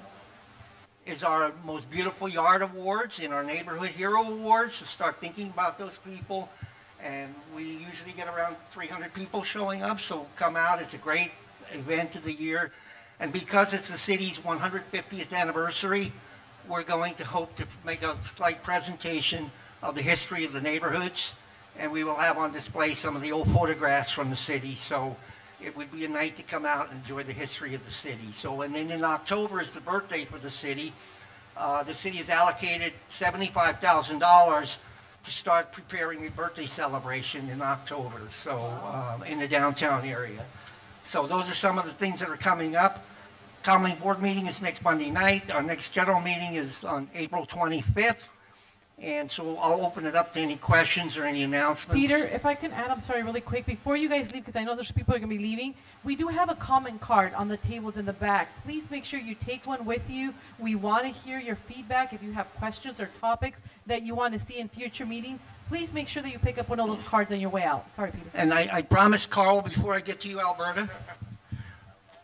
Speaker 1: is our Most Beautiful Yard Awards and our Neighborhood Hero Awards, to start thinking about those people. And we usually get around 300 people showing up, so come out. It's a great event of the year. And because it's the city's 150th anniversary, we're going to hope to make a slight presentation of the history of the neighborhoods, and we will have on display some of the old photographs from the city. So it would be a night to come out and enjoy the history of the city. So, and then in October is the birthday for the city. The city has allocated $75,000 to start preparing a birthday celebration in October, so in the downtown area. So those are some of the things that are coming up. Common Board meeting is next Monday night. Our next general meeting is on April 25th. And so I'll open it up to any questions or any announcements.
Speaker 22: Peter, if I can add, I'm sorry, really quick, before you guys leave, because I know there's people who are going to be leaving, we do have a comment card on the tables in the back. Please make sure you take one with you. We want to hear your feedback. If you have questions or topics that you want to see in future meetings, please make sure that you pick up one of those cards on your way out. Sorry, Peter.
Speaker 1: And I promised Carl before I get to you, Alberta.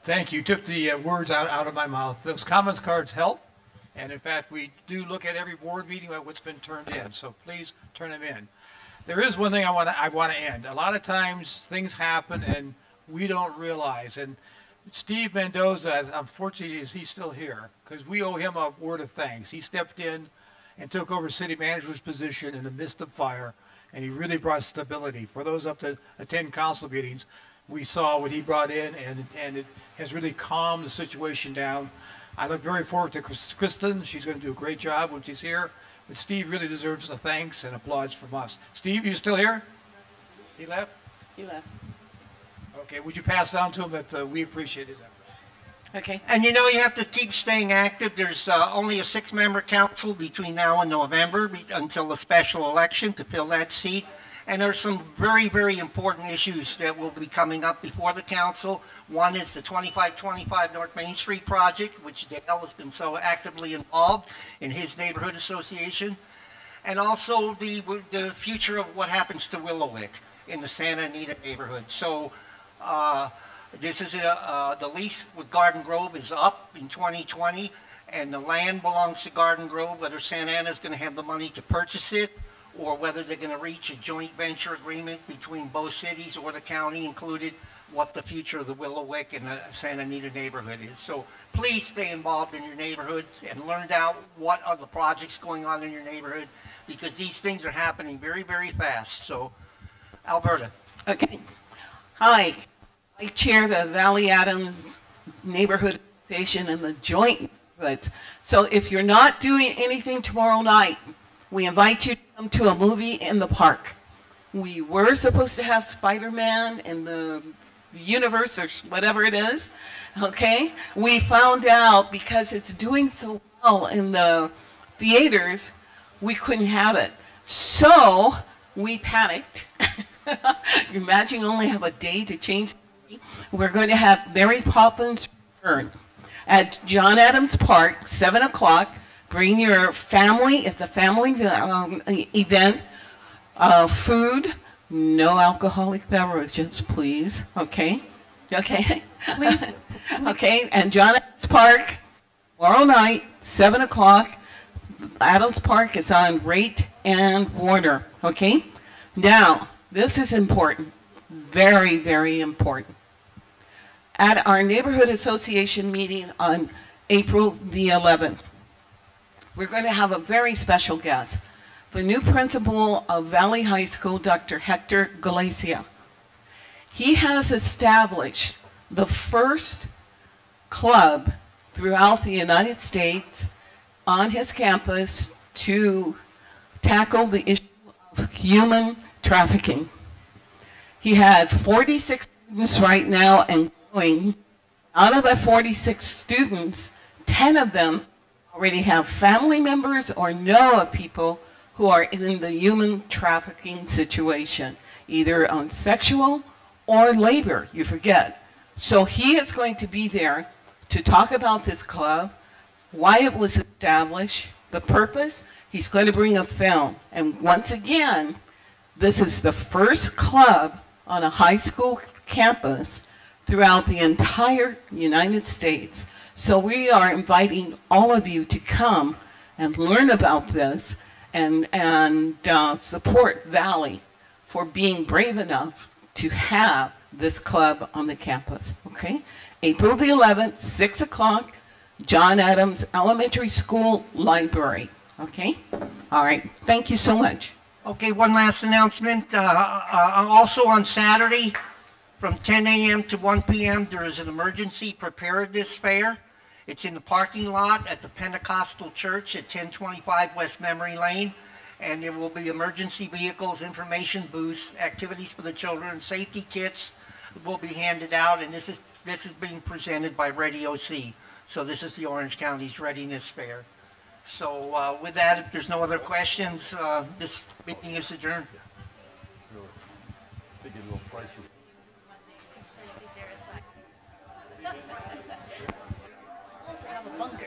Speaker 5: Thank you. You took the words out of my mouth. Those comments cards help. And in fact, we do look at every board meeting at what's been turned in. So please turn them in. There is one thing I want to end. A lot of times things happen and we don't realize. And Steve Mendoza, unfortunately, is he still here? Because we owe him a word of thanks. He stepped in and took over city manager's position in the midst of fire, and he really brought stability. For those up to attend council meetings, we saw what he brought in, and it has really calmed the situation down. I look very forward to Kristen. She's going to do a great job when she's here. But Steve really deserves a thanks and applause from us. Steve, you still here? He left?
Speaker 6: He left.
Speaker 5: Okay, would you pass down to him that we appreciate his efforts?
Speaker 6: Okay.
Speaker 1: And you know, you have to keep staying active. There's only a 6-member council between now and November until the special election to fill that seat. And there's some very, very important issues that will be coming up before the council. One is the 2525 North Main Street project, which Dale has been so actively involved in his neighborhood association. And also the future of what happens to Willowick in the Santa Anita neighborhood. So this is the lease with Garden Grove is up in 2020, and the land belongs to Garden Grove. Whether Santa Ana is going to have the money to purchase it, or whether they're going to reach a joint venture agreement between both cities or the county included, what the future of the Willowick and the Santa Anita neighborhood is. So please stay involved in your neighborhood and learn out what are the projects going on in your neighborhood, because these things are happening very, very fast. So, Alberta.
Speaker 6: Okay. Hi. I chair the Valley Adams Neighborhood Association and the joint neighborhoods. So if you're not doing anything tomorrow night, we invite you to come to a movie in the park. We were supposed to have Spider-Man in the universe or whatever it is, okay? We found out because it's doing so well in the theaters, we couldn't have it. So we panicked. Imagine you only have a day to change. We're going to have Mary Poppins Return at John Adams Park, 7 o'clock. Bring your family. It's a family event. Food, no alcoholic beverages, please. Okay? Okay?
Speaker 22: Please.
Speaker 6: Okay, and John Adams Park, tomorrow night, 7 o'clock. Adams Park is on Rate and Warner. Okay? Now, this is important. very, very important. At our neighborhood association meeting on April the 11th, we're going to have a very special guest, the new principal of Valley High School, Dr. Hector Galicia. He has established the first club throughout the United States on his campus to tackle the issue of human trafficking. He had 46 students right now and growing. Out of the 46 students, 10 of them already have family members or know of people who are in the human trafficking situation, either on sexual or labor, you forget. So he is going to be there to talk about this club, why it was established, the purpose. He's going to bring a film. And once again, this is the first club on a high school campus throughout the entire United States. So we are inviting all of you to come and learn about this and support Valley for being brave enough to have this club on the campus, okay? April the 11th, 6 o'clock, John Adams Elementary School Library, okay? All right, thank you so much.
Speaker 1: Okay, one last announcement. Also on Saturday, from 10 a.m. to 1 p.m., there is an emergency preparedness fair. It's in the parking lot at the Pentecostal Church at 1025 West Memory Lane. And there will be emergency vehicles, information booths, activities for the children, safety kits will be handed out. And this is being presented by Radio C. So this is the Orange County's Readiness Fair. So with that, if there's no other questions, this meeting is adjourned.
Speaker 4: Have a bunker.